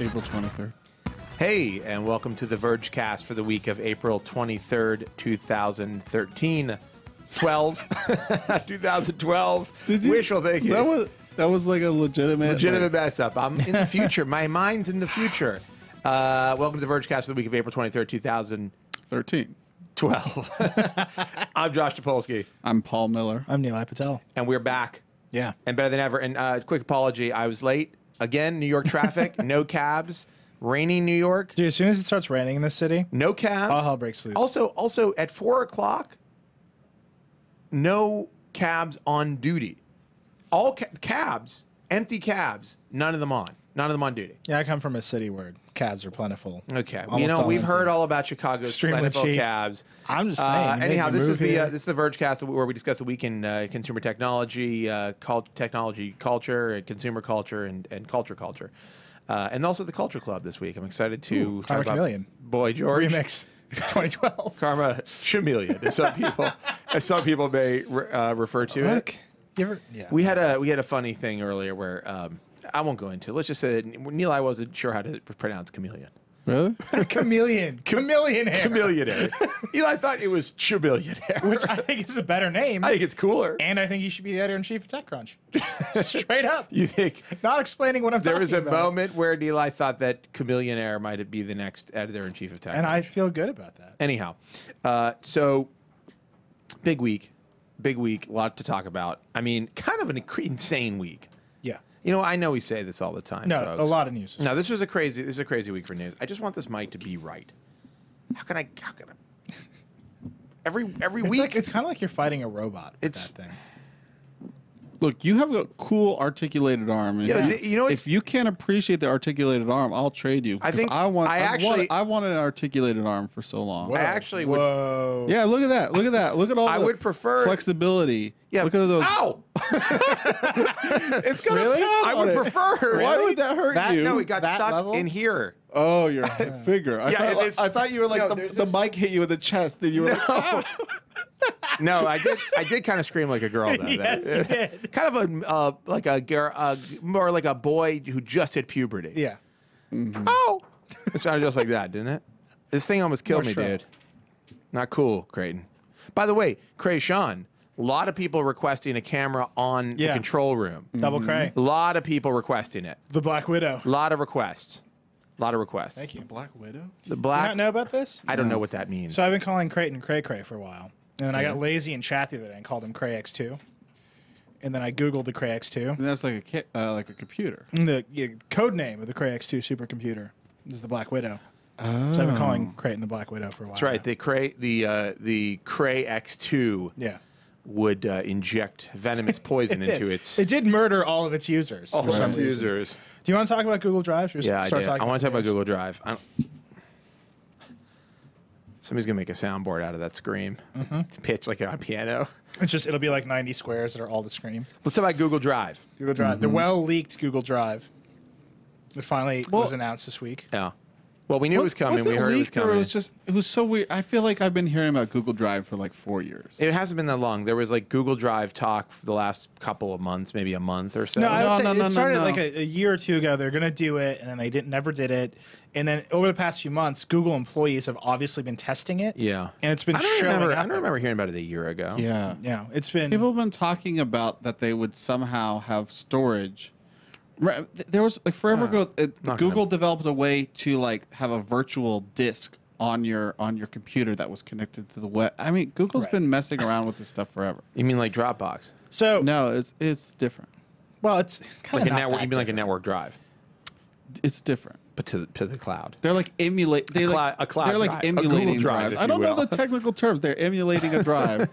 April 23rd. Hey, and welcome to the Vergecast for the week of April 23rd, 2013. 2012. Did you? Wishful thinking. That was like a legitimate mess up. I'm in the future. My mind's in the future. Welcome to the Vergecast for the week of April 23rd, 2013. 12. I'm Josh Topolsky. I'm Paul Miller. I'm Nilay Patel. And we're back. Yeah. And better than ever. And quick apology. I was late. Again, New York traffic. No cabs. Raining New York. Dude, as soon as it starts raining in this city, no cabs. all hell breaks loose. Also at 4 o'clock, no cabs on duty. All cabs, empty cabs, none of them on. None of them on duty. Yeah, I come from a city where cabs are plentiful. Okay, Almost all we've empty. heard all about Chicago's Extremely plentiful cheap. cabs. I'm just saying. Anyhow, this is the the Vergecast where we discuss the week in consumer technology, technology culture, and consumer culture, and culture. And also the Culture Club this week. I'm excited to talk about Chameleon. Boy George. Remix 2012. Karma Chameleon, as some people may refer to it. Yeah. We had a funny thing earlier where I won't go into it. Let's just say that Nilay wasn't sure how to pronounce chameleon. Really? Chameleon. Chameleonaire. Eli thought it was chameleonaire. Which I think is a better name. I think it's cooler. And I think you should be the editor-in-chief of TechCrunch. Straight up. You think? Not explaining what I'm talking There was a about. moment where Nilay thought that chameleonaire might be the next editor-in-chief of TechCrunch. And I feel good about that. Anyhow, so big week, a lot to talk about. I mean, kind of an insane week. Yeah. You know, I know we say this all the time. No, folks. a lot of news. No, this is a crazy week for news. I just want this mic to be right. How can I every week? It's kind of like you're fighting a robot with It's- that thing. Look, you have a cool articulated arm. And Yeah, if- you know, if you can't appreciate the articulated arm, I'll trade you. I think I actually- wanted an articulated arm for so long. I actually would. Whoa. Yeah, look at that. Look at that. Look at all I the would prefer flexibility. Yeah. Look at those. Ow! It's got Really? a pad I on would it. prefer. Why would that hurt That- you? No, it got That stuck level? in here. Oh, your figure. Yeah, it is- I thought you were like No, the there's this- mic hit you in the chest and you were like, "Ah." No, I did kind of scream like a girl though. Yes, you did. Kind of like a girl, more like a boy who just hit puberty. Yeah. Oh, it sounded just like that, didn't it? This thing almost killed More me, shrill. dude. Not cool, Creighton. By the way, Sean, a lot of people requesting a camera on the Yeah. control room. Double cray. A lot of people requesting it. The Black Widow. A lot of requests. Thank you. Black Widow? The Do you black. not know about this? I don't know what that means. So I've been calling Creighton Cray Cray for a while. And then I got lazy and chat the other day and called him Cray X2. And then I Googled the Cray X2. And that's like a computer. And the code name of the Cray X2 supercomputer is the Black Widow. So I've been calling Creighton the Black Widow for a while. That's right. now. The Cray X2 Yeah. would inject venomous poison into its It did murder all of its users for some reason. users. Do you want to talk about Google Drive? Or just Yeah, I start did. talking I want to talk about news? Google Drive. Somebody's gonna make a soundboard out of that scream. It's pitched like on piano. It'll be like 90 squares that are all the screen. Let's talk about Google Drive. Google Drive. The well-leaked Google Drive. It finally was announced this week. Yeah. Well, we knew it was coming. Was We heard it was leaked or coming. it was so weird. I feel like I've been hearing about Google Drive for like 4 years. It hasn't been that long. There was like Google Drive talk for the last couple of months, maybe a month or so. No, I would say no, it started no. like a year or two ago. They're going to do it, and then they never did it. And then over the past few months, Google employees have obviously been testing it. Yeah. And it's been I don't showing remember. up. I don't remember hearing about it a year ago. Yeah. Yeah, it's been. People have been talking about that they would somehow have storage. There was like forever ago, Not Google gonna- developed a way to like have a virtual disk on your computer that was connected to the web. I mean, Google's Right. been messing around with this stuff forever. You mean like Dropbox? So, No, it's different. well, it's kind Like of a network? You mean like a network drive, It's different. but to the cloud? They're like emulate. They cloud They're like drive, a Google emulating Drive, drives. if I you don't know will. the technical terms. They're emulating a drive.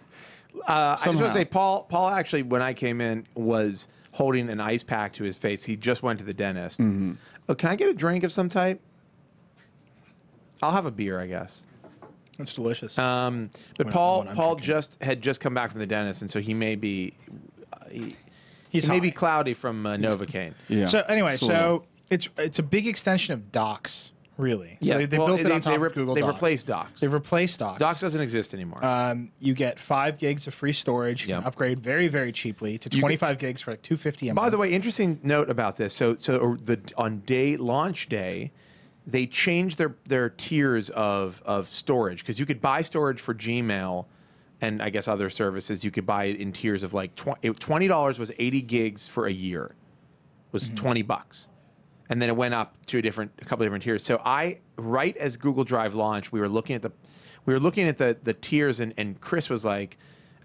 I just want Somehow. to say, Paul actually, when I came in, was holding an ice pack to his face. He just went to the dentist. Oh, can I get a drink of some type? I'll have a beer, I guess. It's delicious. But When Paul I'm Paul drinking. had just come back from the dentist, and so he may be He's he may be high. cloudy from Novocaine. Yeah. So anyway, Sort of. it's a big extension of Docs, Really? So Yeah, they built it on top of Google They Docs. replaced Docs. They've replaced Docs. Docs doesn't exist anymore. You get 5 gigs of free storage. You can upgrade very, very cheaply to 25 gigs for like $250 a month. By the way, interesting note about this. So on launch day, they changed their tiers of storage, because you could buy storage for Gmail and I guess other services. You could buy it in tiers of like $20 was 80 gigs for a year, was $20, and then it went up to a couple different tiers. So right as Google Drive launched, we were looking at the tiers, and Chris was like,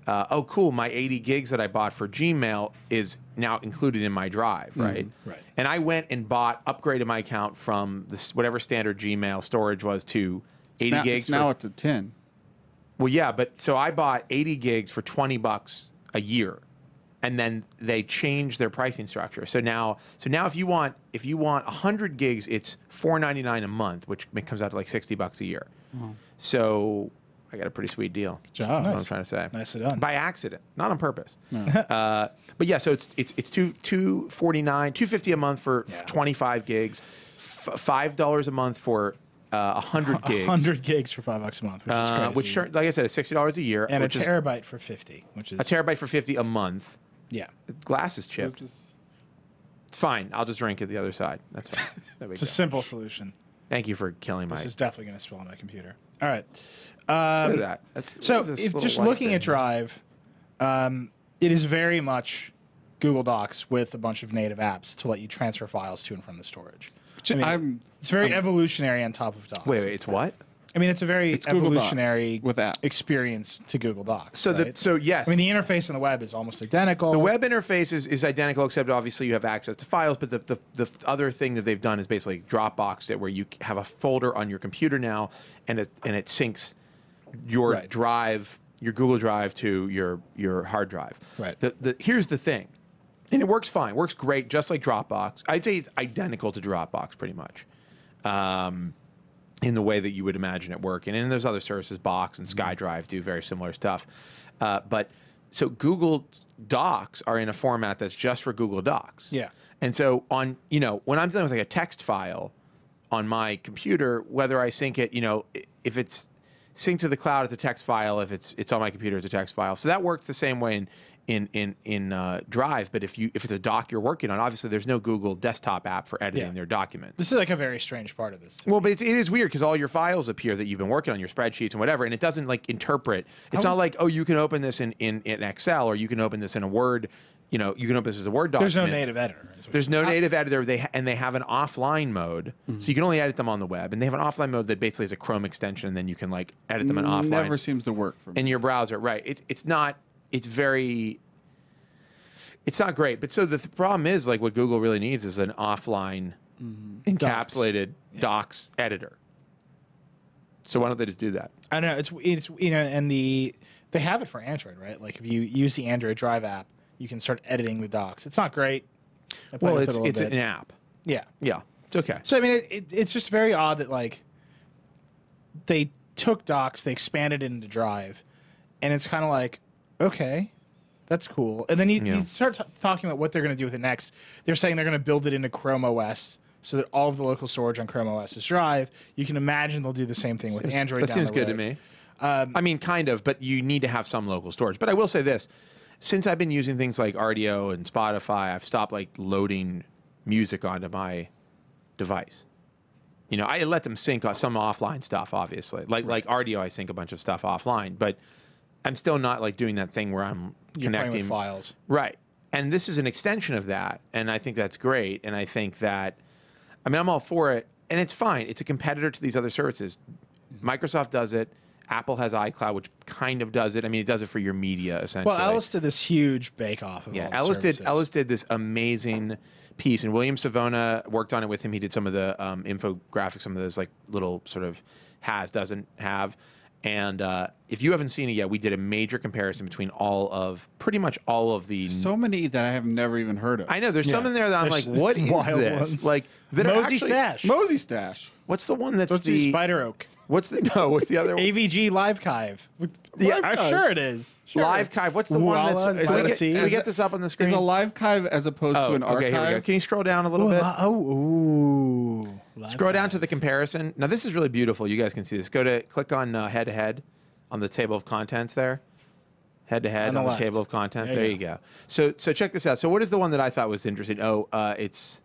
"Oh, cool! My 80 gigs that I bought for Gmail is now included in my drive, right?" Right. And I went and upgraded my account from whatever standard Gmail storage was to 80 gigs. It's now up to 10. Well, yeah, but so I bought 80 gigs for $20 a year, and then they changed their pricing structure. So now if you want 100 gigs, it's $4.99 a month, which comes out to like $60 a year. So I got a pretty sweet deal. Good job. That's what I'm trying to say. Nicely done. By accident, not on purpose. But yeah, so it's $249, $250 a month for 25 gigs, $5 a month for 100 gigs. 100 gigs for $5 a month, which is crazy. Which, like I said, is $60 a year. and a which is terabyte for 50, which is a terabyte for 50 a month. yeah. Glass is chipped. It's fine. I'll just drink it the other side. That's fine. There we It's a go. simple solution. Thank you for killing my. This is definitely going to spill on my computer. All right. Look at that. So what is this if little just light looking thing? at Drive, it is very much Google Docs with a bunch of native apps to let you transfer files to and from the storage. I mean, it's very evolutionary on top of Docs. Wait, it's what? I mean, it's a very Google Docs evolutionary with apps. experience to Google Docs. So right? so yes. I mean, the interface on the web is almost identical. The web interface is identical, except obviously you have access to files. But the other thing that they've done is basically Dropbox, where you have a folder on your computer now, and it syncs your drive, your Google Drive, to your hard drive. Right. Here's the thing, and it works fine, works great, just like Dropbox. I'd say it's identical to Dropbox, pretty much. In the way that you would imagine it working. And there's other services, Box and SkyDrive, do very similar stuff. But so Google Docs are in a format that's just for Google Docs. Yeah. And so when I'm dealing with like a text file on my computer, whether I sync it, if it's synced to the cloud, it's a text file. If it's on my computer, it's a text file. So that works the same way in Drive. But if it's a doc you're working on, obviously there's no Google desktop app for editing their documents. This is like a very strange part of this. Well, but it is weird because all your files appear that you've been working on, your spreadsheets and whatever, and it doesn't like interpret. It's not like, oh, you can open this in Excel, or you can open this in a Word. You can open this as a Word document. There's no native editor. There's no native editor. They have an offline mode, so you can only edit them on the web, and they have an offline mode that basically is a Chrome extension, and then you can like edit them in offline. Never seems to work for me. In your browser, right? It's not. It's not great. But so the problem is, like, what Google really needs is an offline encapsulated docs editor. So why don't they just do that? I don't know. It's and they have it for Android, right? Like if you use the Android Drive app, you can start editing the docs. It's not great. Well, it's an app. Yeah. Yeah, it's okay. So I mean, it's just very odd that like they took Docs, they expanded it into Drive, and it's kind of like, okay, that's cool. And then you start talking about what they're going to do with it next. They're saying they're going to build it into Chrome OS so that all of the local storage on Chrome OS is Drive. You can imagine they'll do the same thing with Android. That seems good to me. I mean, kind of, but you need to have some local storage. But I will say this. Since I've been using things like RDO and Spotify, I've stopped like loading music onto my device. I let them sync some offline stuff, obviously. Like RDO, I sync a bunch of stuff offline, but I'm still not like doing that thing where I'm connecting playing with files. Right. And this is an extension of that, and I think that's great. And I think that, I'm all for it, and it's fine. It's a competitor to these other services. Microsoft does it. Apple has iCloud, which kind of does it. I mean, it does it for your media, essentially. Well, Ellis did this huge bake-off of all the services. Ellis did this amazing piece, and William Savona worked on it with him. He did some of the infographics, some of those like little sort of doesn't have. And if you haven't seen it yet, we did a major comparison between pretty much all of the. So many that I have never even heard of. I know there's some in there that I'm like, what is wild this? ones. Like Mosey Stash. Mosey Stash. What's the one that's Supposed to be the Spider Oak. What's the other one? AVG Livekive. Yeah, I'm sure it is. Sure. Livekive. What's the one that's? Voila, Can we get this up on the screen? Is a live kive as opposed to an okay, archive? here we go. Can you scroll down a little bit? Ooh. Scroll down to the comparison. Now this is really beautiful. You guys can see this. Click on head to head on the table of contents there. Head to head on the table of contents. There you go. So check this out. So what is the one that I thought was interesting? Oh, it's.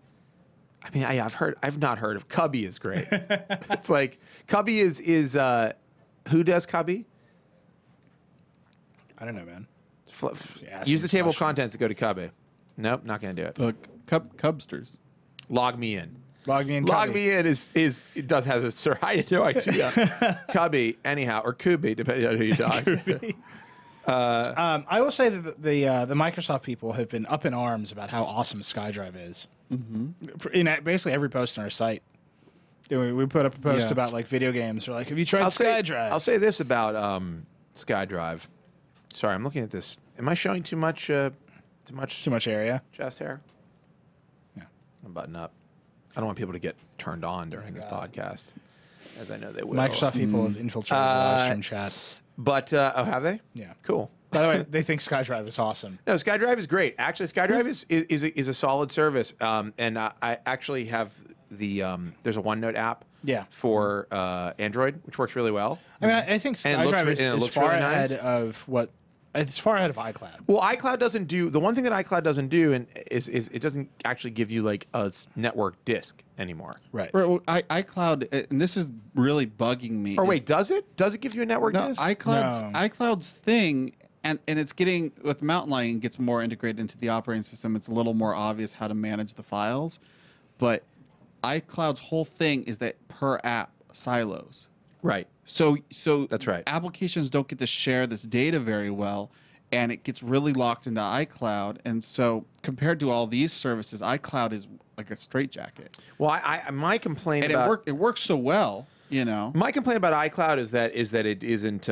I mean, I've not heard of Cubby is great. It's like Cubby is who does Cubby? I don't know, man. Use the table of contents to go to Cubby. Nope, not gonna do it. Look, Cubsters. Log me in. Log me in. Log me in has a I had no idea. Cubby, anyhow, or Kubi, depending on who you talk. I will say that the Microsoft people have been up in arms about how awesome SkyDrive is. In basically every post on our site. We put up a post about like video games. We're like, have you tried SkyDrive? I'll say this about SkyDrive. Sorry, I'm looking at this. Am I showing too much? Too much area. Chest hair. Yeah. I'm button up. I don't want people to get turned on during this podcast, as I know they will. Microsoft people have infiltrated the live stream chat. But have they? Yeah. Cool. By the way, they think SkyDrive is awesome. No, SkyDrive is great. Actually, SkyDrive is a solid service. And I actually have the there's a OneNote app. Yeah. For Android, which works really well. I mean, I think SkyDrive is far really ahead nice. of what. It's far ahead of iCloud. Well, iCloud doesn't do the one thing that iCloud doesn't do, and is it doesn't actually give you like a network disk anymore. Right. Well, iCloud, and this is really bugging me. Or wait, does it? Does it give you a network disk? iCloud's thing, and it's getting with Mountain Lion gets more integrated into the operating system. It's a little more obvious how to manage the files, but iCloud's whole thing is that per app silos. Right. So that's right. Applications don't get to share this data very well, and it gets really locked into iCloud. And so compared to all these services, iCloud is like a straitjacket. Well, my complaint and about it works so well, you know. My complaint about iCloud is that it isn't.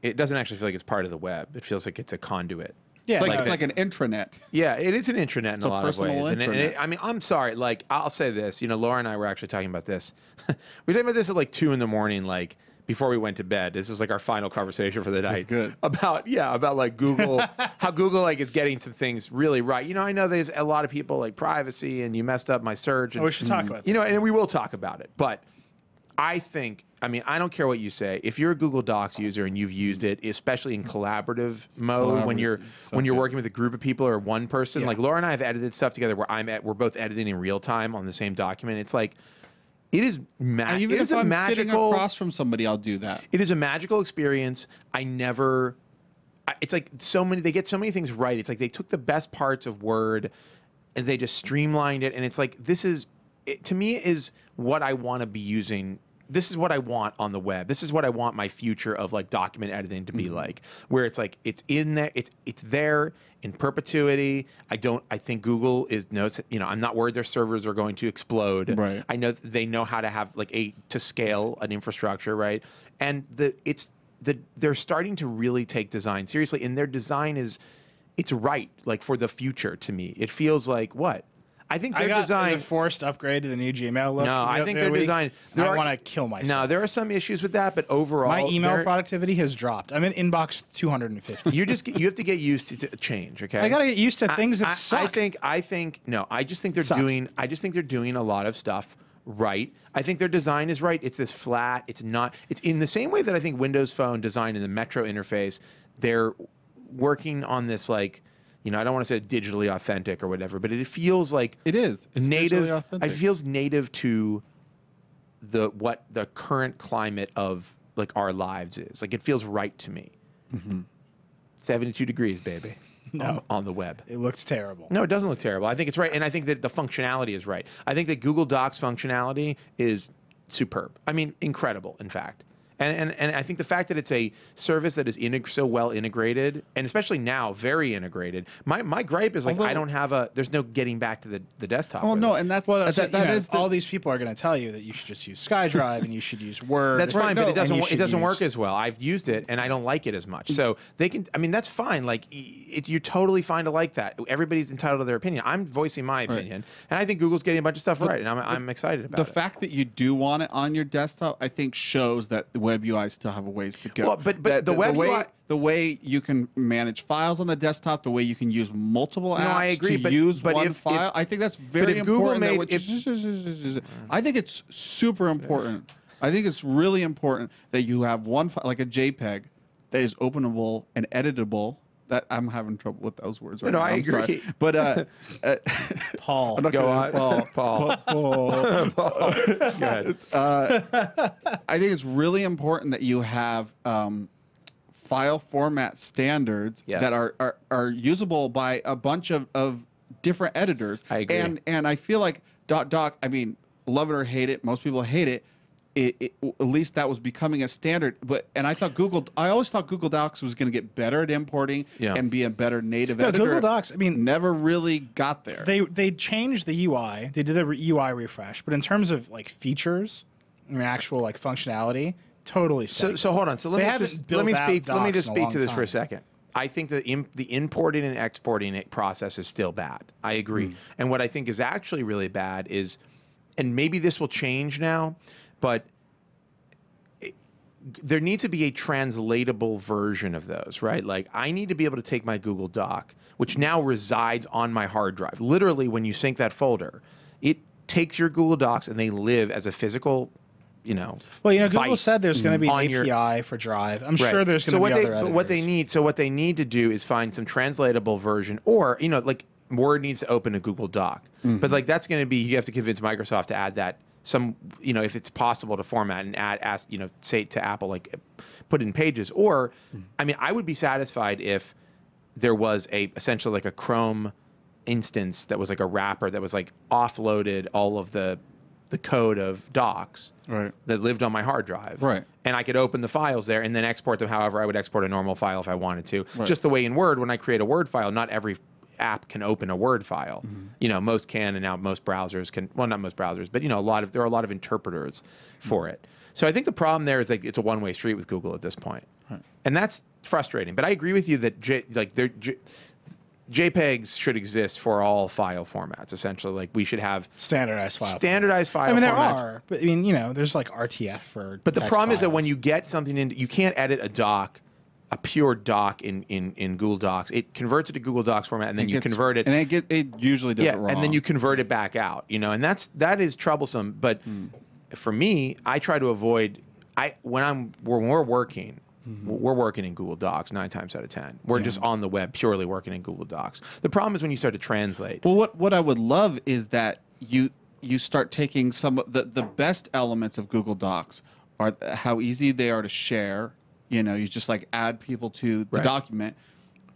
It doesn't actually feel like it's part of the web. It feels like it's a conduit. Yeah, it's like an intranet. Yeah, it is an intranet in a lot of ways. And I mean, I'm sorry. Like, I'll say this. You know, Laura and I were actually talking about this. We were talking about this at like 2 a.m, like before we went to bed. This is like our final conversation for the night. That's good. About like Google, how Google like is getting some things really right. You know, I know there's a lot of people like privacy, and you messed up my search. And, we should talk about that. You know, and we will talk about it. But I think. I mean, I don't care what you say. If you're a Google Docs user and you've used it, especially in collaborative mode, when you're working with a group of people or one person, like Laura and I have edited stuff together where we're both editing in real time on the same document. It's like it is magical. Even if I'm sitting across from somebody, I'll do that. It is a magical experience. It's like they get so many things right. It's like they took the best parts of Word and they just streamlined it. And it's like to me is what I want to be using. This is what I want on the web. This is what I want my future of like document editing to be like, where it's like it's in there, it's there in perpetuity. I think Google knows. You know, I'm not worried their servers are going to explode. Right. I know they know how to have like to scale an infrastructure, right? And they're starting to really take design seriously, and their design it's right like for the future. To me, it feels like what. I think their design. The forced upgrade to the new Gmail look. No, I think their design. I want to kill myself. No, there are some issues with that, but overall, my email productivity has dropped. I'm in inbox 250. You have to get used to change. Okay, I gotta get used to things that suck. I just think they're doing a lot of stuff right. I think their design is right. It's this flat. It's not. It's in the same way that I think Windows Phone design in the Metro interface. They're working on this like. You know, I don't want to say digitally authentic or whatever, but it feels like it is. It's native. Authentic. It feels native to what the current climate of like our lives is. Like it feels right to me. 72 degrees, baby. No, on the web. It looks terrible. No, it doesn't look terrible. I think it's right, and I think that the functionality is right. I think that Google Docs functionality is superb. I mean, incredible, in fact. And I think the fact that it's a service that is so well integrated, and especially now very integrated. My gripe is like I don't have there's no getting back to the desktop. Well, no, and that is all these people are going to tell you that you should just use SkyDrive and you should use Word. That's fine, but it doesn't work as well. I've used it and I don't like it as much. So they can. I mean, that's fine. Like you're totally fine to like that. Everybody's entitled to their opinion. I'm voicing my opinion, and I think Google's getting a bunch of stuff right, and I'm excited about it. The fact that you do want it on your desktop, I think, shows that web UI still have a ways to go. Well, but the web UI, the way you can manage files on the desktop, the way you can use multiple apps I agree, to use one if, file, I think that's very if Google important. made, I think it's super important. I think it's really important that you have one file, like a JPEG, that is openable and editable. That I'm having trouble with those words right now. I I'm agree. sorry. But Paul. Go on. Paul. Paul. Go ahead. I think it's really important that you have file format standards Yes. that are usable by a bunch of different editors. I agree. And I feel like .doc, I mean, love it or hate it, most people hate it. At least that was becoming a standard. I always thought Google Docs was going to get better at importing and be a better native editor. Google Docs, I mean, never really got there. They changed the UI. They did a UI refresh, but in terms of like features and actual like functionality, totally. So hold on. So let me just speak to this for a second. I think that the importing and exporting process is still bad. I agree. And what I think is actually really bad is, and maybe this will change now, but there needs to be a translatable version of those, right? Like I need to be able to take my Google Doc, which now resides on my hard drive. Literally, when you sync that folder, it takes your Google Docs and they live as a physical, Google byte said there's going to be an API for Drive. I'm sure there's going to be other editors. But what they need to do is find some translatable version, or like Word needs to open a Google Doc. But like that's going to be, you have to convince Microsoft to add that. If it's possible to format and say to Apple, like put in Pages, or, I mean, I would be satisfied if there was essentially like a Chrome instance that was like a wrapper that was like offloaded all of the code of Docs that lived on my hard drive. Right. And I could open the files there and then export them however I would export a normal file if I wanted to. Right. Just the way in Word, when I create a Word file, not every app can open a Word file. Most can, and now most browsers can. Well, not most browsers, but there are a lot of interpreters for it. So I think the problem there is like it's a one-way street with Google at this point, and that's frustrating. But I agree with you that JPEGs should exist for all file formats. Essentially, like we should have standardized file. File. I mean, there formats. are, but I mean, there's like RTF for. But the problem files. is that when you get something in, you can't edit a pure doc in Google Docs. It converts it to Google Docs format, and then you convert it. And it usually does it wrong. And then you convert it back out. And that is troublesome. But for me, I try to avoid. When we're working. We're working in Google Docs 9 times out of 10. We're just on the web purely working in Google Docs. The problem is when you start to translate. Well, what I would love is that you start taking some of the best elements of Google Docs are how easy they are to share. You just like add people to the document,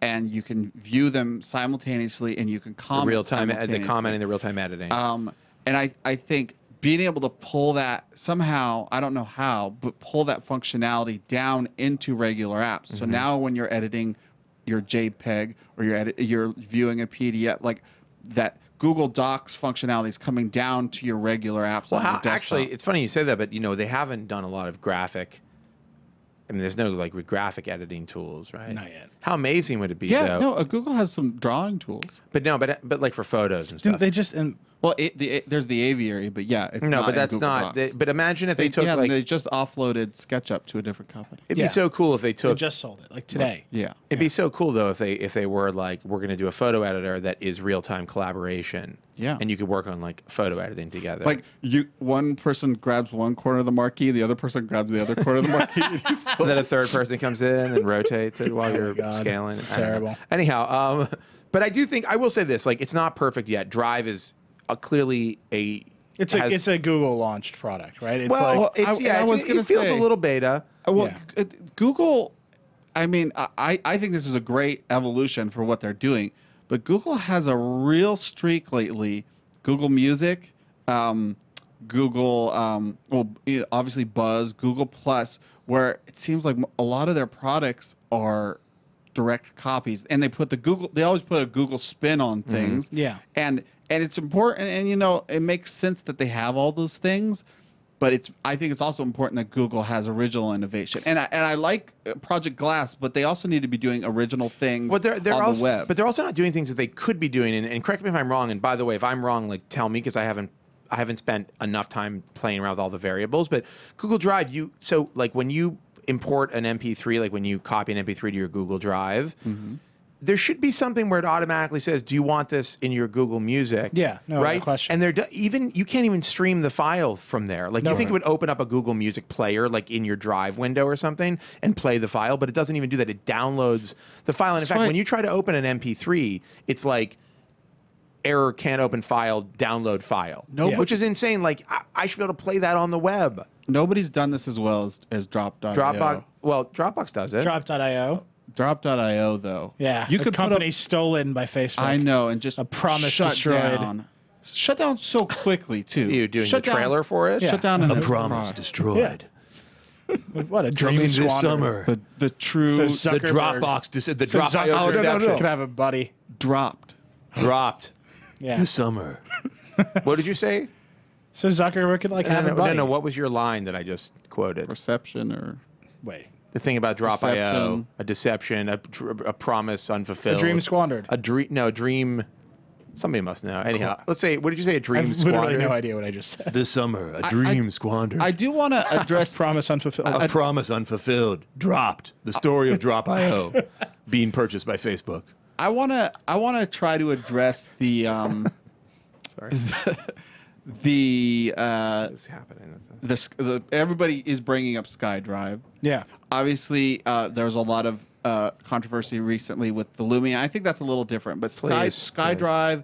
and you can view them simultaneously, and you can comment the commenting, the real-time editing. And I think being able to pull that somehow, I don't know how, but pull that functionality down into regular apps. So now when you're editing your JPEG or you're viewing a PDF, like that Google Docs functionality is coming down to your regular apps on your desktop. Actually, it's funny you say that, but they haven't done a lot of graphic. I mean, there's no like graphic editing tools, right? Not yet. How amazing would it be? Yeah, though? no. Google has some drawing tools. But like for photos and stuff. Didn't they just Well, there's the aviary, but yeah, it's no, not but that's in Google not. Docs. But imagine if they took like they just offloaded SketchUp to a different company. It'd be so cool if they they took. just sold it like today? Yeah, It'd be so cool though if they were like, we're going to do a photo editor that is real time collaboration. Yeah, and you could work on like photo editing together. Like one person grabs one corner of the marquee, the other person grabs the other corner of the marquee. And then a third person comes in and rotates it while you're scaling. It's terrible. Anyhow, but I do think I will say this: like, it's not perfect yet. Drive is clearly it's a Google launched product, right? It's it feels a little beta. Well, Google. I mean, I think this is a great evolution for what they're doing. But Google has a real streak lately. Google Music, Google, obviously Buzz, Google Plus, where it seems like a lot of their products are direct copies, and they always put a Google spin on things. Yeah, and it's important, and it makes sense that they have all those things. But I think it's also important that Google has original innovation, and I like Project Glass, but they also need to be doing original things on the web. But they're also not doing things that they could be doing. And correct me if I'm wrong. And by the way, if I'm wrong, like tell me, because I haven't I haven't spent enough time playing around with all the variables. But Google Drive, so like when you import an MP3, like when you copy an MP3 to your Google Drive, there should be something where it automatically says, "Do you want this in your Google Music?" Yeah, no right. question. And you can't even stream the file from there. Like you think it would open up a Google Music player, like in your Drive window or something, and play the file, but it doesn't even do that. It downloads the file. And in fact, when you try to open an MP3, it's like error, can't open file, download file. Which is insane. Like I should be able to play that on the web. Nobody's done this as well as Drop.io. Dropbox does it. Drop.io. Drop.io though. Yeah, you could company stolen by Facebook. I know, and just a promise shut destroyed. Down. Shut down so quickly too. You doing the trailer for it? Yeah. Shut down a promise destroyed. Yeah. What a dream Coming squandered. this summer. The true The Dropbox. The Dropbox deception. Could have a buddy. dropped. Dropped. Yeah. This summer. What did you say? So Zuckerberg could have a buddy. No. What was your line that I just quoted? Reception or Wait. The thing about Drop.io, Deception. a deception, a promise unfulfilled. A dream squandered. A dream. Somebody must know. Anyhow, let's say, what did you say? A I dream have squandered? literally no idea what I just said. This summer, a dream squandered. I do want to address. Promise unfulfilled. A promise unfulfilled. Dropped. The story of Drop.io being purchased by Facebook. I want to try to address the Sorry. the What's happening? everybody is bringing up SkyDrive. Yeah. Obviously, there was a lot of controversy recently with the Lumia. I think that's a little different, but SkyDrive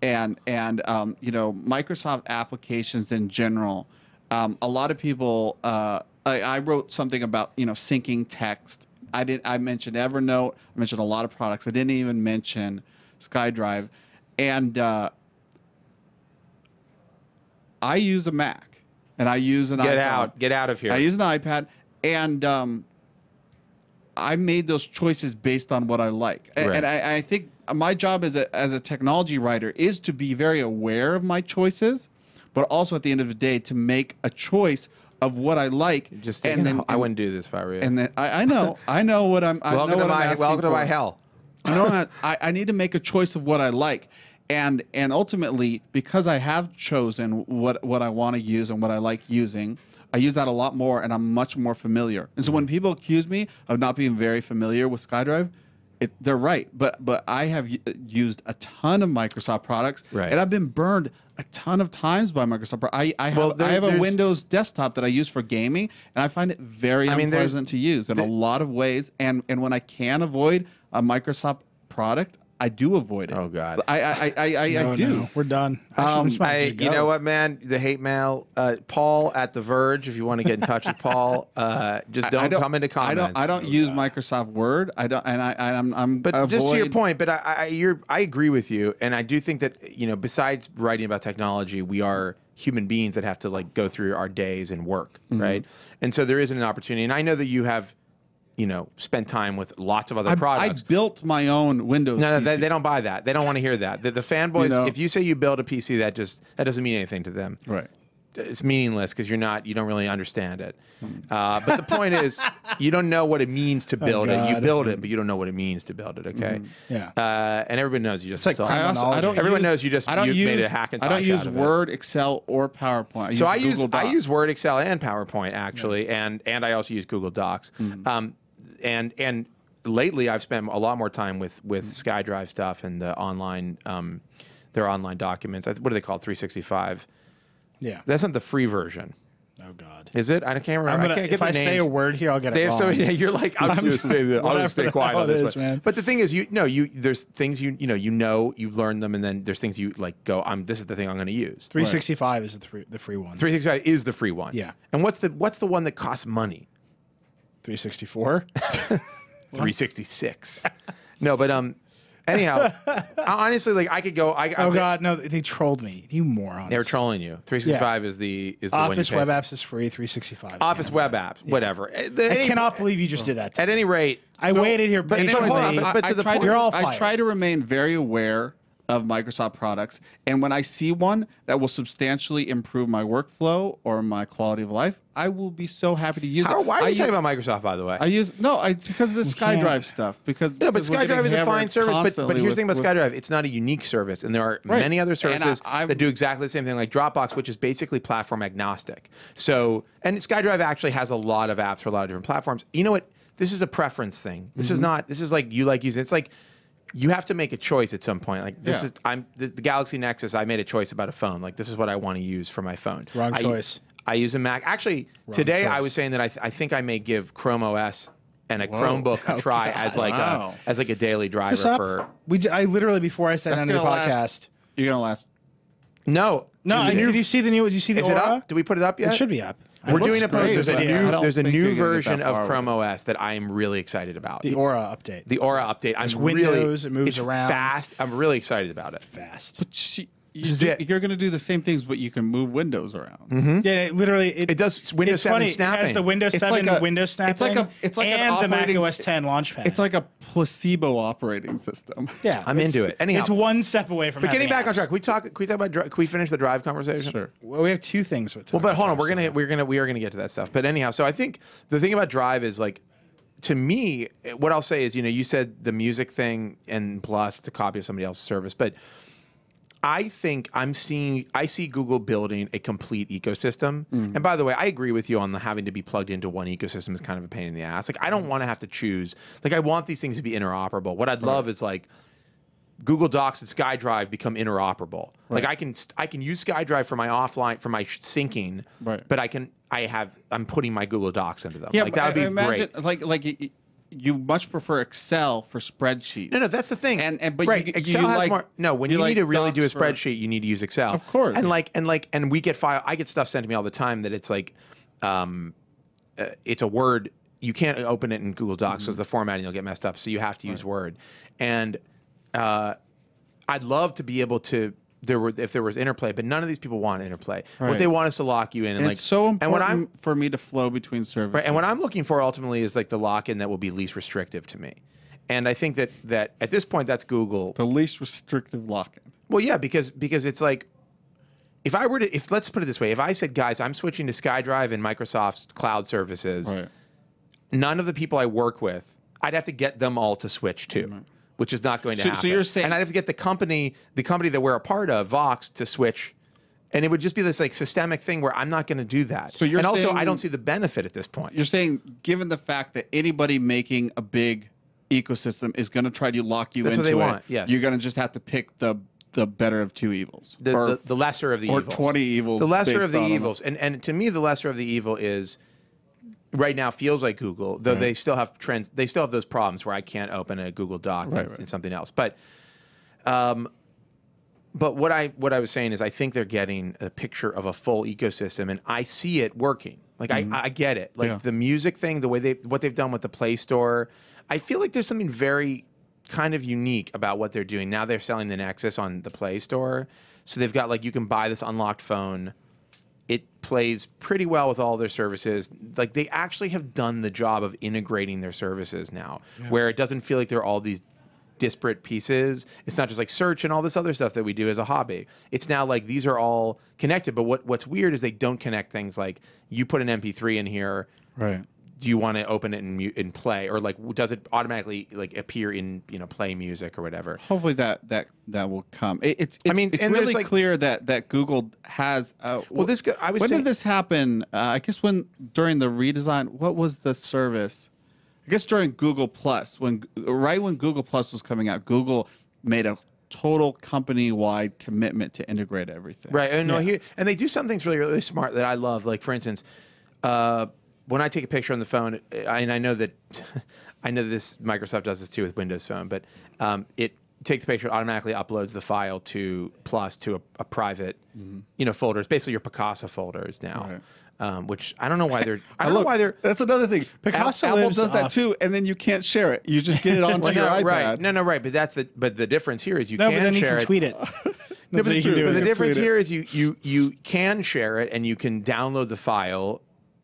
and Microsoft applications in general. A lot of people. I wrote something about syncing text. I mentioned Evernote. I mentioned a lot of products. I didn't even mention SkyDrive, and I use a Mac. And I use an iPhone. Get out of here. I use an iPad, and I made those choices based on what I like. Right. And I think my job as a technology writer is to be very aware of my choices, but also at the end of the day to make a choice of what I like. I wouldn't do this if I were you. And then I know what I'm. Welcome to my hell. I need to make a choice of what I like. And ultimately, because I have chosen what I want to use and what I like using, I use that a lot more, and I'm much more familiar. And so when people accuse me of not being very familiar with SkyDrive, they're right. But I have used a ton of Microsoft products, right. And I've been burned a ton of times by Microsoft. I have a Windows desktop that I use for gaming, and I find it very unpleasant to use in a lot of ways. And when I can avoid a Microsoft product, I do avoid it. Oh God, I do. No, we're done. You know what, man? The hate mail, Paul at the Verge. If you want to get in touch with Paul, just don't come into comments. I don't use Microsoft Word. I don't, and I'm. But just to your point, but I agree with you, and I do think that besides writing about technology, we are human beings that have to go through our days and work, right? And so there isn't an opportunity, and I know that you have. Spend time with lots of other products. I built my own Windows. No, PC. they don't buy that. They don't want to hear that. The fanboys, if you say you build a PC, that doesn't mean anything to them. Right. It's meaningless because you don't really understand it. But the point is, you don't know what it means to build it. You build it, but you don't know what it means to build it. Okay. Yeah. And everybody knows you just. It's like everyone knows you just. Made a hack and I don't use Word, Excel, or PowerPoint. I use Word, Excel, and PowerPoint actually, and I also use Google Docs. And lately, I've spent a lot more time with SkyDrive stuff and the online, their online documents. What do they call it? 365. Yeah. That's not the free version. Oh God. Is it? I can't remember. I can't get the names. If I say a word here, I'll get it wrong. So you're like, I'm just I'll just stay quiet on this one. Man. But the thing is, there's things you learn them, and then there's things you go. This is the thing I'm going to use. 365 is the free one. 365 is the free one. Yeah. And what's the one that costs money? 364. 366. No, but anyhow, honestly, I could go. God, no! They trolled me. You morons. They were trolling you. 365 is the Office one Web Apps is free. 365. Office Web Apps, whatever. I cannot believe you just did that. At any rate, I waited here. But to the point, I try to remain very aware of Microsoft products. And when I see one that will substantially improve my workflow or my quality of life, I will be so happy to use it. Why are you talking about Microsoft, by the way? Because of the SkyDrive stuff. But SkyDrive is a fine service. But here's the thing about SkyDrive: it's not a unique service, and there are many other services that do exactly the same thing, like Dropbox, which is basically platform agnostic. So, and SkyDrive actually has a lot of apps for a lot of different platforms. You know what? This is a preference thing. This is not. This is like you like using. It's like you have to make a choice at some point. Like this is the Galaxy Nexus. I made a choice about a phone. Like this is what I want to use for my phone. Wrong choice. I use a Mac. Actually, today I was saying that I think I may give Chrome OS and a Chromebook a try as like a daily driver for. I literally before I sat down to the podcast. You're gonna last. No. Did you see the new? Did you see the Is Aura? it up? Did we put it up yet? It should be up. We're doing a post. There's a new version of far Chrome OS that I am really excited about. The Aura update. The Aura update. It's Windows. It moves it's around fast. I'm really excited about it. Fast. But you're going to do the same things, but you can move windows around. Yeah, It does Windows 7 funny. snapping. It has the Windows 7 Windows snapping. It's like and an the Mac operating OS 10 Launchpad. It's like a placebo operating system. Yeah, I'm into it. Anyhow, it's one step away from. But getting back apps. on track, can we talk about? Can we finish the drive conversation? Sure. Well, we have two things. Well, but hold on, we are gonna get to that stuff. But anyhow, so I think the thing about drive is like, to me, what I'll say is, you said the music thing and plus it's a copy of somebody else's service, but I think I see Google building a complete ecosystem. And by the way, I agree with you on the having to be plugged into one ecosystem is kind of a pain in the ass. Like I don't want to have to choose. Like I want these things to be interoperable. What I'd love is like Google Docs and SkyDrive become interoperable. Like I can use SkyDrive for my offline for my syncing, but I'm putting my Google Docs into them. Yeah, like that would be great. Like you much prefer Excel for spreadsheets. No, that's the thing. But Excel has more. No, when you need to really do a spreadsheet, you need to use Excel. Of course. And we get I get stuff sent to me all the time that it's like, it's a Word. You can't open it in Google Docs because the formatting will get messed up. So you have to use Word. And I'd love to be able to. If there was interplay, but none of these people want interplay. Right. What they want is to lock you in, and it's so important for me to flow between services. Right, and what I'm looking for ultimately is like the lock-in that will be least restrictive to me. And I think that at this point that's Google. The least restrictive lock-in. Well, yeah, because it's like if let's put it this way, if I said, guys, I'm switching to SkyDrive and Microsoft's cloud services, none of the people I work with, I'd have to get them all to switch to. Which is not going to happen. So you're saying, and I'd have to get the company that we're a part of, Vox, to switch, and it would just be this like systemic thing where I'm not going to do that. So you're also saying, I don't see the benefit at this point. You're saying, given the fact that anybody making a big ecosystem is going to try to lock you That's into what they it, want. Yes. You're going to just have to pick the better of two evils, the lesser of the evils, or 20 evils. The lesser of the evils, and to me, the lesser of the evil is. Right now feels like Google, though they still have trends. They still have those problems where I can't open a Google Doc in something else. But what I was saying is I think they're getting a picture of a full ecosystem, and I see it working. Like I get it. Like the music thing, the way what they've done with the Play Store, I feel like there's something very kind of unique about what they're doing. Now they're selling the Nexus on the Play Store, so they've got like you can buy this unlocked phone. It plays pretty well with all their services. Like they actually have done the job of integrating their services now, where it doesn't feel like they're all these disparate pieces. It's not just like search and all this other stuff that we do as a hobby. It's now like these are all connected. But what's weird is they don't connect things like you put an MP3 in here. Right. Do you want to open it and play, or like does it automatically like appear in play music or whatever? Hopefully that will come. It's really clear that Google has. When did this happen? I guess during the redesign. What was the service? I guess during Google Plus, when Google Plus was coming out, Google made a total company-wide commitment to integrate everything. Right, and they do some things really, really smart that I love. Like for instance. When I take a picture on the phone, and I know that this Microsoft does this too with Windows Phone, but it takes the picture, automatically uploads the file to Plus to a private, folder. It's basically your Picasa folders now, which I don't know why they're. I don't know why they're. That's another thing. Picasa Apple does that too, and then you can't share it. You just get it onto your iPad. Right? Right. But the difference here is you can but then share you can tweet it. No, but the difference here is you can share it and you can download the file.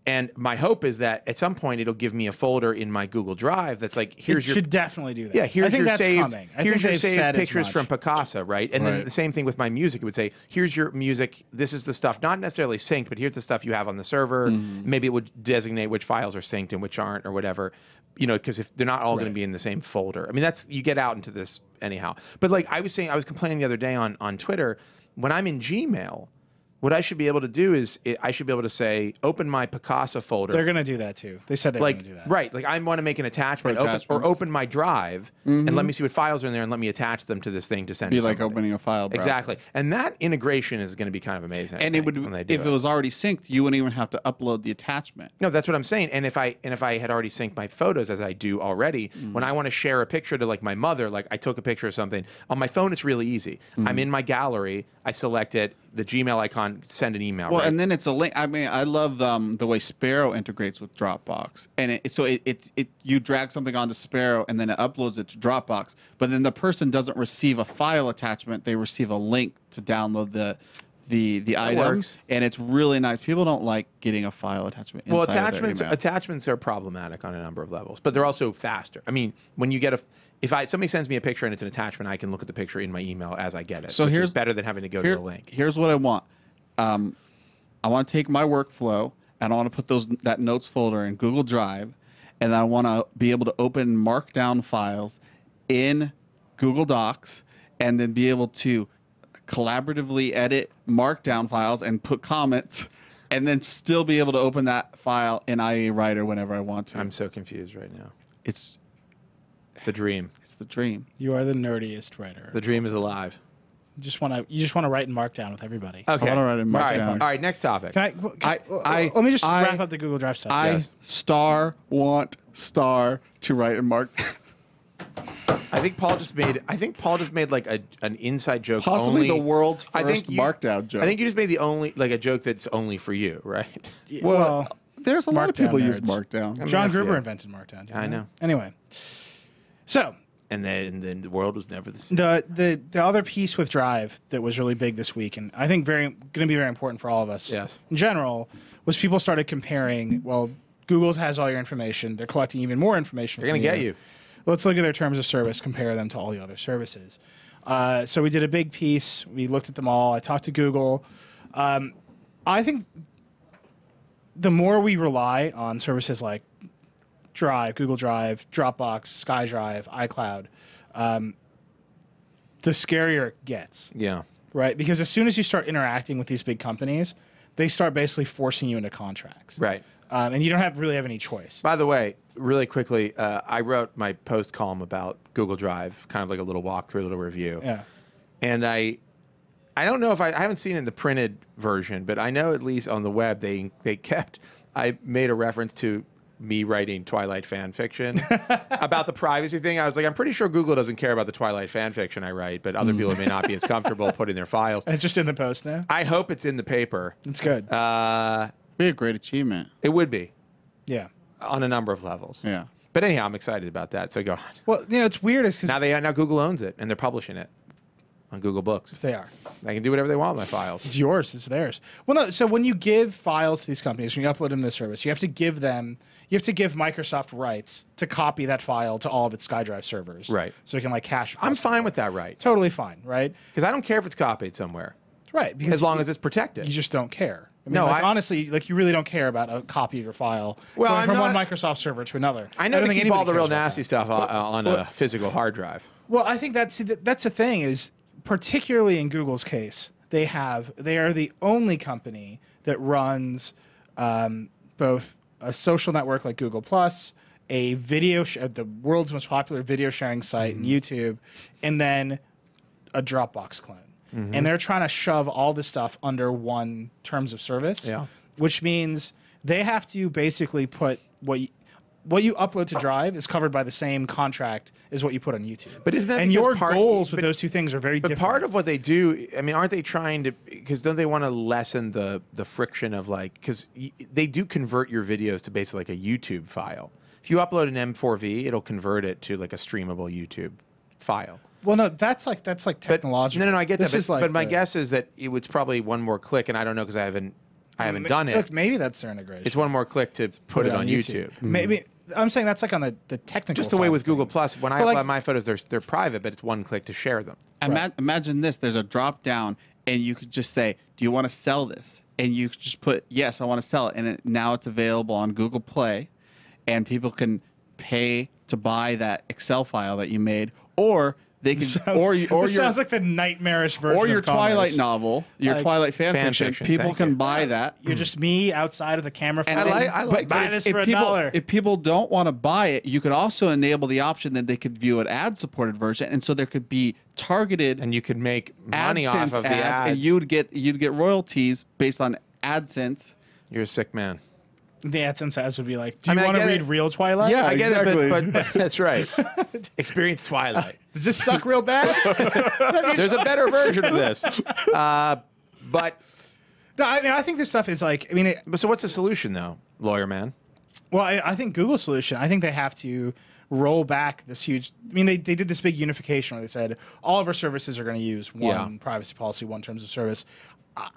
And my hope is that at some point it'll give me a folder in my Google Drive that's like, here's it your should definitely do that. yeah, here's your saved here's your they've saved said as pictures much. from Picasso, right? And then the same thing with my music. It would say, here's your music. This is the stuff, not necessarily synced, but here's the stuff you have on the server. Maybe it would designate which files are synced and which aren't, or whatever. You know, because if they're not all going to be in the same folder. I mean, that's you get out into this anyhow. But like I was complaining the other day on Twitter, when I'm in Gmail. What I should be able to do is I should be able to say, open my Picasso folder. They're going to do that too. They said they're going to do that. Right. Like I want to make an attachment or open my drive and let me see what files are in there and let me attach them to this thing to send to somebody. Be like opening a file browser. Exactly. And that integration is going to be kind of amazing. And it would, if it was already synced, you wouldn't even have to upload the attachment. No, that's what I'm saying. And if I had already synced my photos as I do already, when I want to share a picture to like my mother, like I took a picture of something on my phone, it's really easy. I'm in my gallery, I select it, the Gmail icon, send an email. Well, right? and then it's a link. I mean, I love the way Sparrow integrates with Dropbox, and you drag something onto Sparrow, and then it uploads it to Dropbox. But then the person doesn't receive a file attachment; they receive a link to download the item, works. and it's really nice. People don't like getting a file attachment. Well, inside of their email. attachments are problematic on a number of levels, but they're also faster. I mean, when you get somebody sends me a picture and it's an attachment, I can look at the picture in my email as I get it. So which here's is better than having to go to the link. Here's what I want. I want to take my workflow and I want to put that notes folder in Google Drive, and I want to be able to open Markdown files in Google Docs, and then be able to collaboratively edit Markdown files and put comments, and then still be able to open that file in IA Writer whenever I want to. I'm so confused right now. It's the dream. It's the dream. You are the nerdiest writer. The dream is alive. You just want to write in Markdown with everybody. Okay. I want to write in Markdown. All right, next topic. Let me just wrap up the Google Drive stuff. I want star to write in Markdown. I think Paul just made like an inside joke. Possibly the world's first Markdown joke. I think you just made a joke that's only for you, right? Well, there's a lot of people use nerds. Markdown. John Gruber invented Markdown. I know. Anyway, so and then the world was never the same. The other piece with Drive that was really big this week, and I think going to be very important for all of us, in general, was people started comparing. Well, Google has all your information; they're collecting even more information. They're going to get you. Let's look at their terms of service, compare them to all the other services. So we did a big piece. We looked at them all. I talked to Google. I think the more we rely on services like Drive, Google Drive, Dropbox, SkyDrive, iCloud, the scarier it gets. Yeah. Right? Because as soon as you start interacting with these big companies, they start basically forcing you into contracts. Right. And you don't really have any choice. By the way, really quickly, I wrote my post column about Google Drive, kind of like a little walkthrough, a little review. Yeah. And I don't know if I haven't seen it in the printed version, but I know at least on the web I made a reference to me writing Twilight fan fiction about the privacy thing. I was like, I'm pretty sure Google doesn't care about the Twilight fan fiction I write, but other people may not be as comfortable putting their files. And it's just in the post now? I hope it's in the paper. It's good. Be a great achievement. It would be. Yeah. On a number of levels. Yeah. But anyhow, I'm excited about that. So go on. Well, it's weird. Is Now Google owns it, and they're publishing it on Google Books. They are. They can do whatever they want with my files. It's yours. It's theirs. Well, no. So when you give files to these companies, when you upload them to the service, you have to give Microsoft rights to copy that file to all of its SkyDrive servers. Right. So it can cache. I'm fine with that, right? Totally fine, right? Because I don't care if it's copied somewhere. Right. Because as long as it's protected. You just don't care. I mean, No, honestly, you really don't care about a copy of your file going from one Microsoft server to another. I know they keep all the real nasty stuff on a physical hard drive. Well, I think that's the thing is, particularly in Google's case, they are the only company that runs both a social network like Google Plus, a the world's most popular video sharing site, YouTube, and then a Dropbox clone. And they're trying to shove all this stuff under one terms of service, which means they have to basically put what you upload to Drive is covered by the same contract as what you put on YouTube. But isn't that and your goals with those two things are very different. But part of what they do, I mean, aren't they trying to? Because don't they want to lessen the friction of because they do convert your videos to basically like a YouTube file. If you upload an M4V, it'll convert it to like a streamable YouTube file. Well, no, that's like technological. No, I get this that. Is like but my guess is that it's probably one more click, and I don't know because I haven't I haven't done it. Look, maybe that's their integration. It's one more click to put it on YouTube. Maybe I'm saying that's like on the technical. Just the way side with of Google things. Plus, when I But, upload my photos, they're private, but it's one click to share them. Imagine this: there's a drop down, and you could just say, "Do you want to sell this?" And you could just put, "Yes, I want to sell it." And now it's available on Google Play, and people can pay to buy that Excel file that you made, or they can, This sounds like the nightmarish version. or your of commerce. Twilight novel, your Like, Twilight fan fiction. fiction, People thank can you. buy that. You're just me outside of the camera. And phone. I like buy that. this for people, $1. if people don't want to buy it, you could also enable the option that they could view an ad-supported version, and so there could be targeted And you could make money off AdSense of the ads. and you'd get royalties based on AdSense. You're a sick man. The AdSense ads would be like, "Do I you mean, I want to get read it. real Twilight? Yeah. I get Exactly. it, but that's right. Experience Twilight. Does this suck real bad?" There's a better version of this. But No, I mean, I think this stuff is like, I mean, so what's the solution, though, lawyer man? well, I think Google's solution, I think they have to roll back this huge, I mean, they did this big unification where they said all of our services are going to use one privacy policy, one terms of service.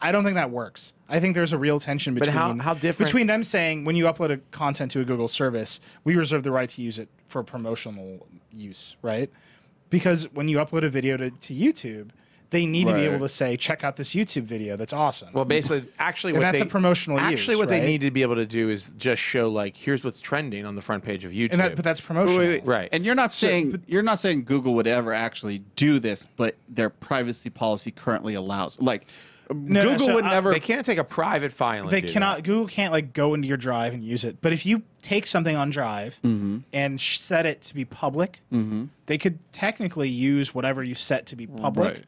I don't think that works. I think there's a real tension between how different- between them saying when you upload a content to a Google service, we reserve the right to use it for promotional use, right? Because when you upload a video to YouTube, they need to be Right. able to say, check out this YouTube video. That's awesome. Well, basically, actually, And what that's they, a promotional Actually, use, what they right? need to be able to do is just show like, here's what's trending on the front page of YouTube. but that's promotional. Right. And you're not saying Google would ever actually do this, but their privacy policy currently allows. Like no, Google so, would never. They can't take a private file. And They do cannot. that. Google can't like go into your Drive and use it. But if you take something on Drive and set it to be public, they could technically use whatever you set to be public Right.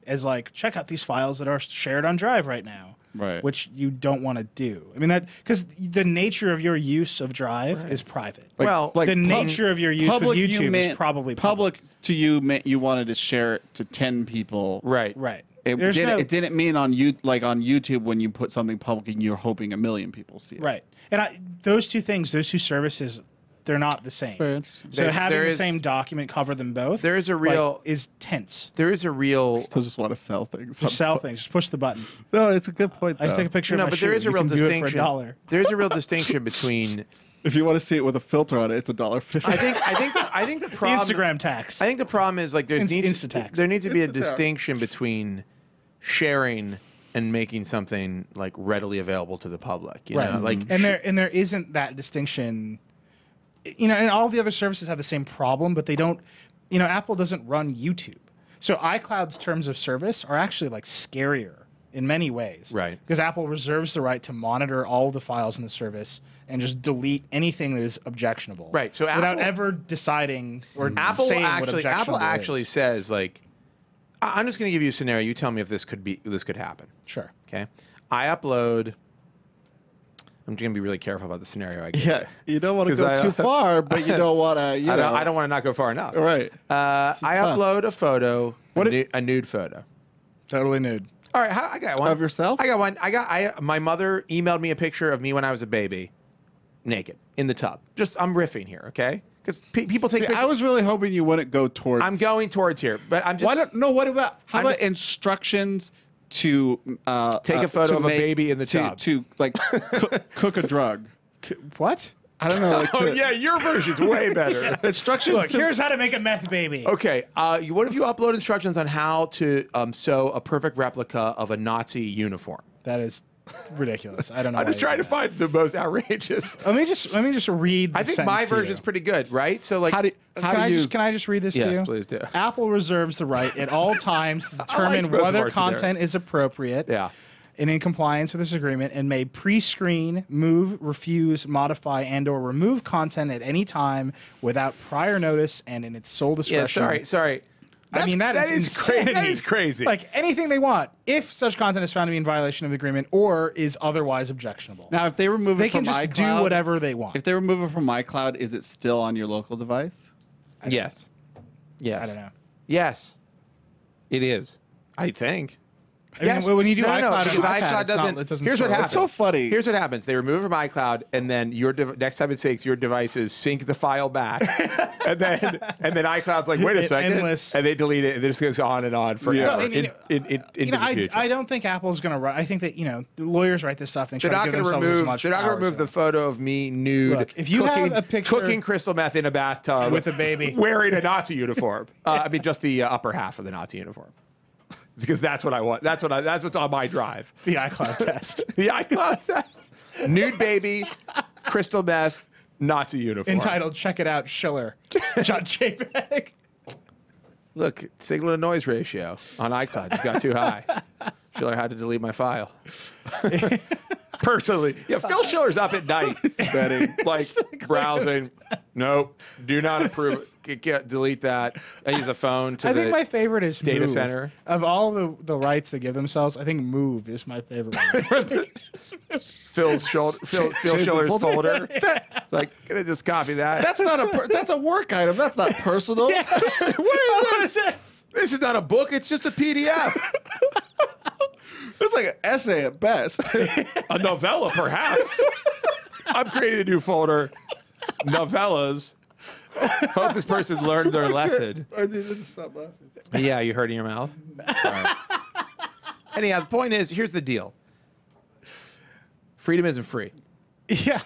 as like, check out these files that are shared on Drive right now. Right. Which you don't want to do. I mean, that because the nature of your use of Drive is private. Well, the nature of your use with public, you YouTube is meant- probably public. public to you meant you wanted to share it to 10 people. Right. Right. It There's didn't mean on YouTube when you put something public and you're hoping 1 million people see it. Right. And those two things, those two services, they're not the same. Very interesting. So having there the is- same document cover them both, There is a like, real. is tense. There is a real. Still just want to sell things. Just sell things. Just push the button. No, it's a good point. I Though. take a picture No, of my but shoe. there is a You real can view it for distinction. $1. There is a real distinction between. If you want to see it with a filter on it, it's $1.50. I think the The problem. Instagram tax. I think the problem is like there needs Instatax. there needs to be a Instatax. distinction between sharing and making something like readily available to the public. You right. know, like and there isn't that distinction. You know, and all the other services have the same problem, but they don't. You know, Apple doesn't run YouTube, so iCloud's terms of service are actually like scarier in many ways. Right. Because Apple reserves the right to monitor all the files in the service and just delete anything that is objectionable. Right, so without Apple- ever deciding or Apple saying what actually objectionable is. says like, I'm just going to give you a scenario. You tell me if this could happen. Sure. Okay, I upload. I'm going to be really careful about the scenario. I give yeah, you don't want to 'Cause go I- too far, but you don't want to. I don't want to not go far enough. Right. I tough. upload a photo, What a nude photo. Totally nude. All right, I got one Of yourself? I got one. My mother emailed me a picture of me when I was a baby, naked in the tub. I'm riffing here, okay? Because people take. See, pictures. I was really hoping you wouldn't go towards. I'm going towards here, but I'm just. What about how I'm about just- instructions to Take a photo to of a baby in the tub. to like cook a drug? What? I don't know. Like Oh to- yeah, your version's way better. instructions. Look, to, here's how to make a meth baby. Okay, what if you upload instructions on how to sew a perfect replica of a Nazi uniform? That is ridiculous. I don't know. I'm just why you trying to do find the most outrageous. that. Let me just read. I the think my sentence to you. version's pretty good, right? So like, how do Can I just read this to yes, you? please do. Apple reserves the right at all times to determine both whether parts in there. content is appropriate Yeah. and in compliance with this agreement, and may pre-screen, move, refuse, modify, and/or remove content at any time without prior notice and in its sole Yeah, discretion. sorry. I mean, that is crazy. That is crazy. Like anything they want, if such content is found to be in violation of the agreement or is otherwise objectionable. now, if they remove They it from can just iCloud, do whatever they want. If they remove it from iCloud, is it still on your local device? Yes. Yes. I don't know. Yes. It is. I think. I mean, when you do iCloud, because on iCloud iPad, doesn't. it doesn't. Here's what store it. happens. It's so funny. Here's what happens. They remove it from iCloud, and then your next time it syncs, your devices sync the file back, and then iCloud's like, wait a second, Endless. and they delete it, and it just goes on and on forever. Yeah. Into the future. I don't think Apple's going to run. I think that the lawyers write this stuff and they They're try not to give going to themselves as remove. much. They're not going to remove the photo of me nude. Look, if you cooking, have a picture cooking crystal meth in a bathtub with a baby wearing a Nazi uniform. I mean, just the upper half of the Nazi uniform. Because that's what I want. That's what's on my drive. The iCloud test. The iCloud test. Nude baby, crystal meth, Nazi uniform. Entitled "Check It Out, Schiller." .jpg. Look, signal to noise ratio on iCloud just got too high. Schiller had to delete my file. Personally, yeah, Phil Schiller's up at night, betting, like browsing. Nope, do not approve. Delete that. I use a phone to I think my favorite is data Move. center. Of all the rights they give themselves, I think Move is my favorite one. Phil Schiller's folder. Like, can I just copy that? That's not that's a work item. That's not personal. Yeah. What is this? This is not a book. It's just a PDF. It's like an essay at best. A novella, perhaps. I'm creating a new folder. Novellas. Hope this person learned their lesson. I didn't stop laughing. Yeah, you hurting your mouth? Sorry. Anyhow, the point is, here's the deal. Freedom isn't free. Yeah.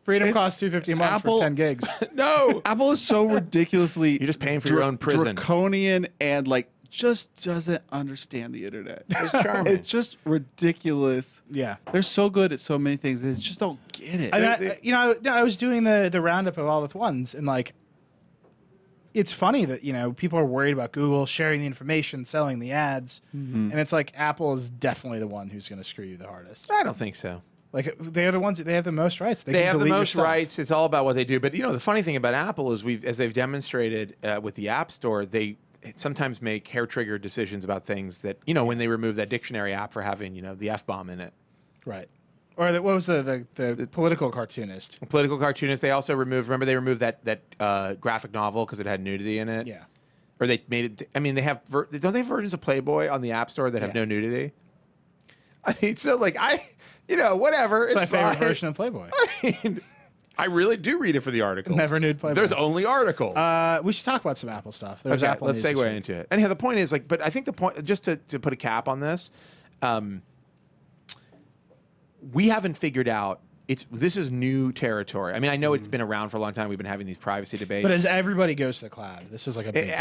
Freedom costs $250 a month Apple- for 10 gigs. No. Apple is so ridiculously You're just paying for your own prison. draconian and just doesn't understand the internet. It's charming. It's just ridiculous. Yeah. They're so good at so many things. They just don't get it. I mean, I was doing the roundup of all the ones, and it's funny that people are worried about Google sharing the information, selling the ads, and it's like Apple is definitely the one who's going to screw you the hardest. I don't think so. Like they're the ones they have the most rights. They have the most rights. It's all about what they do. But the funny thing about Apple is as they've demonstrated with the App Store, they sometimes make hair trigger decisions about things that when they remove that dictionary app for having the F-bomb in it. Right. Or what was the political cartoonist? Political cartoonist. They also removed. Remember, they removed that graphic novel because it had nudity in it. Yeah. Or they made it. I mean, they have. Don't they have versions of Playboy on the App Store that have no nudity? I mean, so whatever. It's my favorite fine. version of Playboy. I mean, I really do read it for the articles. Never nude Playboy. There's only articles. We should talk about some Apple stuff. There's Okay, Apple let's news this segue week. into it. Anyhow, the point is but I think the point, just to put a cap on this, we haven't figured out. This is new territory. I mean, I know it's been around for a long time. We've been having these privacy debates. But as everybody goes to the cloud, this is like a big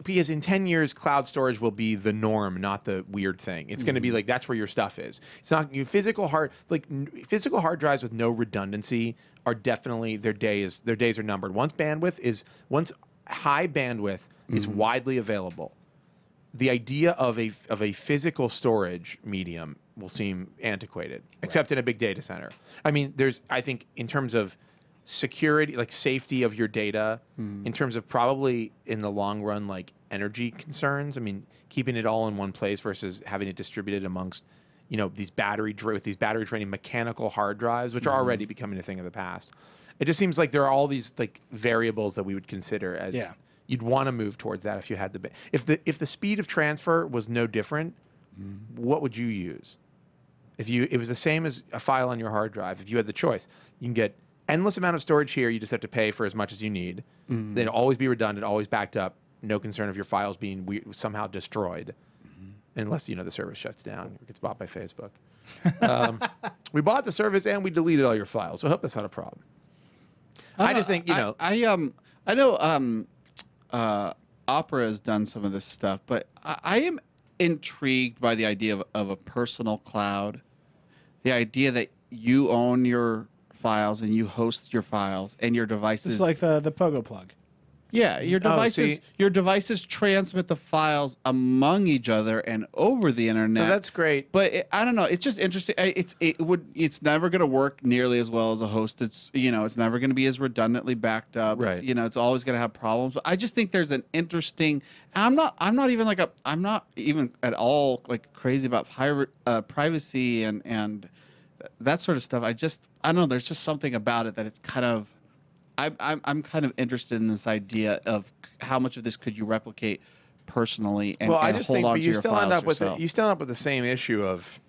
because in 10 years, cloud storage will be the norm, not the weird thing. It's going to be like that's where your stuff is. It's not physical hard drives with no redundancy are definitely their days are numbered. Once high bandwidth is widely available, the idea of a physical storage medium will seem antiquated, except in a big data center. I mean, I think in terms of security, like safety of your data, in terms of probably in the long run, like energy concerns. I mean, keeping it all in one place versus having it distributed amongst, these battery draining mechanical hard drives, which are already becoming a thing of the past. It just seems like there are all these like variables that we would consider as you'd want to move towards that if you had if the speed of transfer was no different, what would you use? If it was the same as a file on your hard drive, if you had the choice, you can get endless amount of storage here. You just have to pay for as much as you need. Then always be redundant, always backed up. No concern of your files being somehow destroyed, unless the service shuts down or gets bought by Facebook. We bought the service and we deleted all your files, so I hope that's not a problem. I just think I know Opera has done some of this stuff, but I am intrigued by the idea of a personal cloud, the idea that you own your files and you host your files and your devices. It's like the Pogo plug. Yeah, your devices transmit the files among each other and over the internet. No, that's great, but I don't know. It's just interesting. It's never going to work nearly as well as a hosted. It's never going to be as redundantly backed up. Right. It's always going to have problems. But I just think there's an interesting. I'm not even at all like crazy about privacy and that sort of stuff. I don't know. There's just something about it that it's kind of. I'm kind of interested in this idea of how much of this could you replicate personally and, Well, I and just hold think, on but to you your still end files up with yourself. you still end up with the same issue of,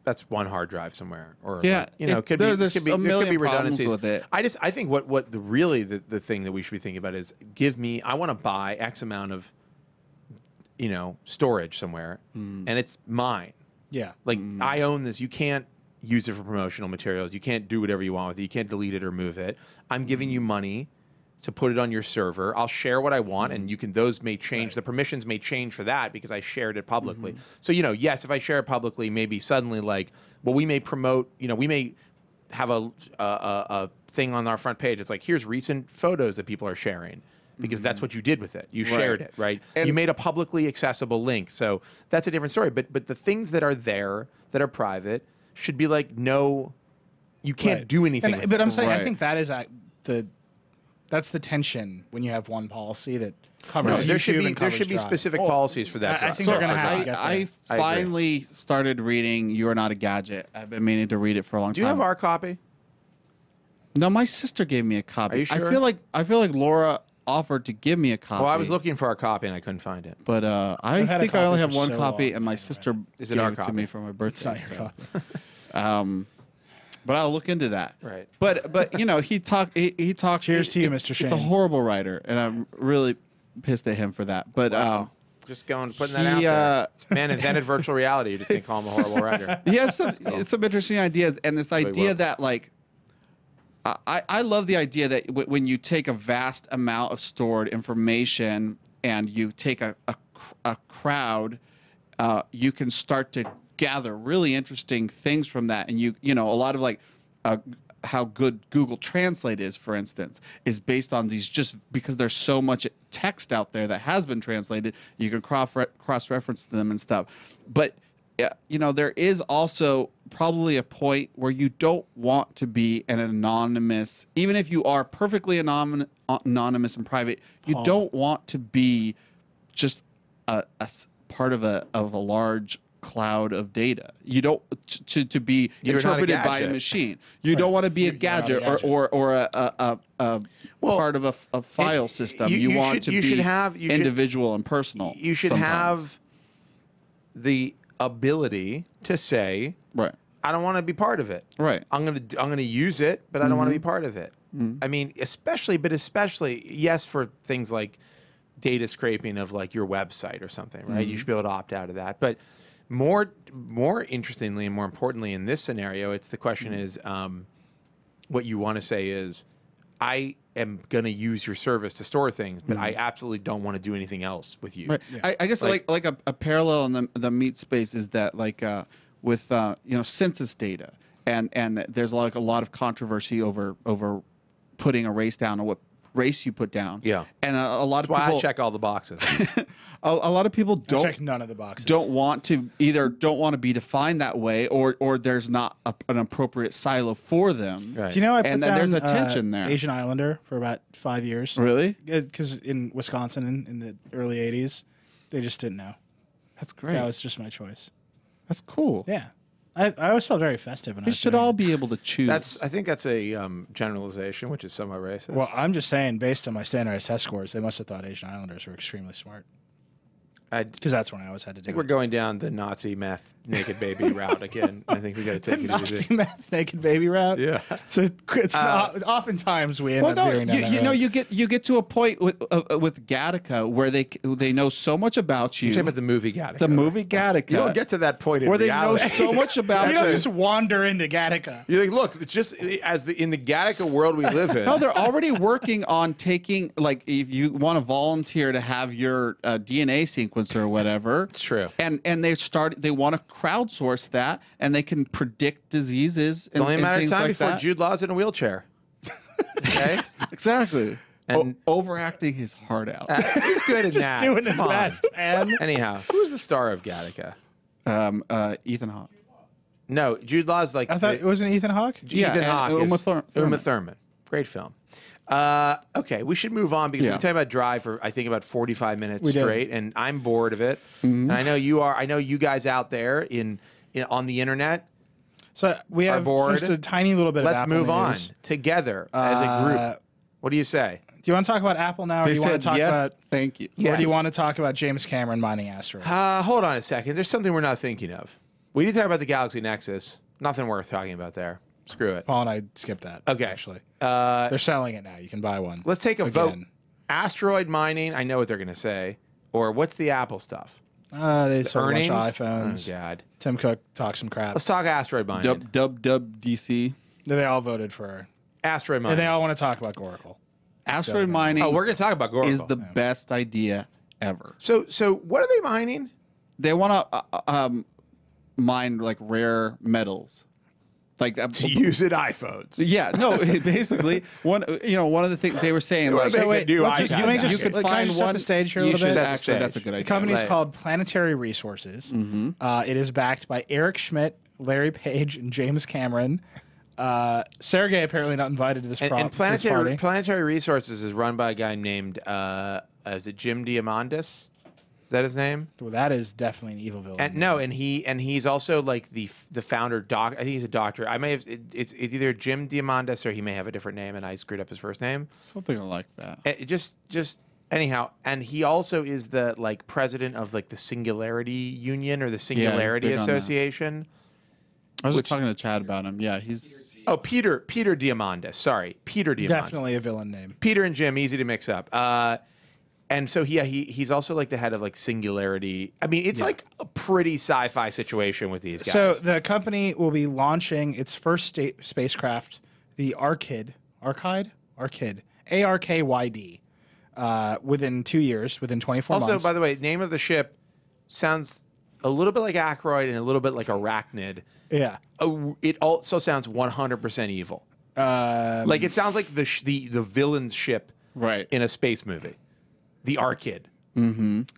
that's one hard drive somewhere, or Yeah, it could there's be a there could million be problems redundancies with it. I think what the thing that we should be thinking about is I want to buy X amount of storage somewhere, and it's mine. Yeah. Like I own this. You can't use it for promotional materials. You can't do whatever you want with it. You can't delete it or move it. I'm giving you money to put it on your server. I'll share what I want, and those may change. Right. The permissions may change for that because I shared it publicly. So yes, if I share it publicly, maybe suddenly we may promote. We may have a thing on our front page. It's like, here's recent photos that people are sharing. Because that's what you did with it. You shared it, right? And you made a publicly accessible link. So that's a different story. But the things that are there that are private should be no, you can't do anything with But it. I'm saying, I Right. think that is that's the tension when you have one policy that covers YouTube there should be and covers there should be Drive. specific policies for that. I drive. think they're gonna have to I, get I there. I agree. finally started reading You Are Not a Gadget. I've been meaning to read it for a long Do time. you have our copy? No, my sister gave me a copy. Are you sure? I feel like Laura offered to give me a copy. Well, I was looking for our copy and I couldn't find it. but I had a think I only copy have for one so copy, long, and my anyway. sister Is it gave our it to copy? me for my It's birthday. not your So. copy. But I'll look into that. Right. But he talked. He talked. Cheers to you, it's- Mr. It's a Shane. horrible writer, and I'm really pissed at him for that. But Just putting that out he, there. Man invented virtual reality. You're just gonna call him a horrible writer. he has some interesting ideas, and this idea well. that I love the idea that when you take a vast amount of stored information and you take a crowd, you can start to gather really interesting things from that. And a lot of how good Google Translate is, for instance, is based on these, just because there's so much text out there that has been translated, you can cross-reference them and stuff. But there is also probably a point where you don't want to be an anonymous, even if you are perfectly anonymous and private, you don't want to be just a part of a large cloud of data. You don't to be You're not a interpreted by a gadget. machine. You don't want to be a You're not a gadget gadget. or a Well, part of a file system. you You want should- to you be should have- you should- individual and personal. You should sometimes. have the ability to say, right. I don't want to be part of it. Right. I'm gonna use it, but I don't want to be part of it. I mean, especially, yes, for things like data scraping of your website or something, right? You should be able to opt out of that. But more interestingly and more importantly in this scenario, it's the question is, what you want to say is, I am going to use your service to store things, but I absolutely don't want to do anything else with you. Right. I guess like a parallel in the meat space is that with census data and there's a lot of controversy over putting a race down or what race you put down. Yeah. And a lot of That's why people I check all the boxes. a lot of people Check none of the boxes. don't want to be defined that way or there's not an appropriate silo for them. Right. Do you know I put And down, there's a tension there. Asian Islander for about 5 years. Really? Because in Wisconsin in the early 80s, they just didn't know. That's great. That was just my choice. That's cool. Yeah. I always felt very festive when I We was should doing all it. be able to choose. I think that's a generalization, which is somewhat racist. Well, I'm just saying, based on my standardized test scores, they must have thought Asian Islanders were extremely smart. I Because that's when I always had to do think we're going down the Nazi meth naked baby route again. I think we got to the take it Nazi easy. meth naked baby route. Yeah. It's oftentimes we end well, up no, veering down that you know, road. you get to a point with Gattaca where they know so much about you. You're talking about the movie Gattaca. the movie Gattaca. You don't get to that point in where they know reality. so much about You you. don't just wander into Gattaca. You're like, look, it's just in the Gattaca world we live in. No, they're already working on taking, if you want to volunteer to have your DNA sequencer or whatever. It's true. And they want to crowdsource that, and they can predict diseases. It's only a matter of things time like before that. Jude Law's in a wheelchair. Okay? Exactly. And- Overacting his heart out. He's good at that. Doing his Come on. best, man. Anyhow, who's the star of Gattaca? Ethan Hawke. No, Jude Law's like I thought it wasn't Ethan Hawke. Yeah, Ethan and Hawke Uma is Thurman. Uma Thurman. Great film. Okay, we should move on because Yeah. we talked about Drive for I think about 45 minutes We did. straight, and I'm bored of it. Mm-hmm. And I know you are. I know you guys out there on the internet. So we have bored. just a tiny little bit Let's of Apple move on news. together as a group. What do you say? Do you want to talk about Apple now, or They do you want said to talk yes, about? thank you. Or do you Yes. want to talk about James Cameron mining asteroids? Hold on a second. There's something we're not thinking of. We need to talk about the Galaxy Nexus. Nothing worth talking about there. Screw it. Paul and I skipped that. Okay. Actually, Uh, they're selling it now. You can buy one. let's take a vote. Again. Asteroid mining. I know what they're going to say. Or what's the Apple stuff? They sold a bunch Earnings? of iPhones. Oh, God. Tim Cook talked some crap. Let's talk asteroid mining. DC. They all voted for, Asteroid and mining. they all want to talk about Goracle. Asteroid mining Oh, we're going to talk about Goracle. is the best idea ever. So what are they mining? They want to mine like rare metals, like To use in iPhones. yeah, no, basically one of the things they were saying wanna like make So a wait, new let's just, iPad you may now. just you could can I find just set one. the stage here a You little should bit. actually. That's a good The idea. company is Right. called Planetary Resources. It is backed by Eric Schmidt, Larry Page, and James Cameron. Sergey apparently not invited to this, And this Planetary party. Planetary Resources is run by a guy named is it Jim Diamandis? Is that his name? Well, that is definitely an evil villain. And no, and he's also like the founder doc. I think he's a doctor. I may have it's either Jim Diamandis or he may have a different name, and I screwed up his first name. Something like that. Just anyhow, and he also is the like president of like the Singularity Union or the Singularity big on that. Association. I was just talking to Chad about him. Yeah, he's Oh, Peter Diamandis. Sorry, Peter Diamandis. definitely a villain name. Peter and Jim, easy to mix up. And so he's also like the head of like Singularity. I mean, it's like a pretty sci-fi situation with these guys. So the company will be launching its first spacecraft, the Arkyd, ARKYD, within 2 years, within 24 also, months. by the way, name of the ship sounds a little bit like Asteroid and a little bit like Arachnid. yeah. It also sounds 100% evil. Like it sounds like the villain's ship right. in a space movie, the Arkyd.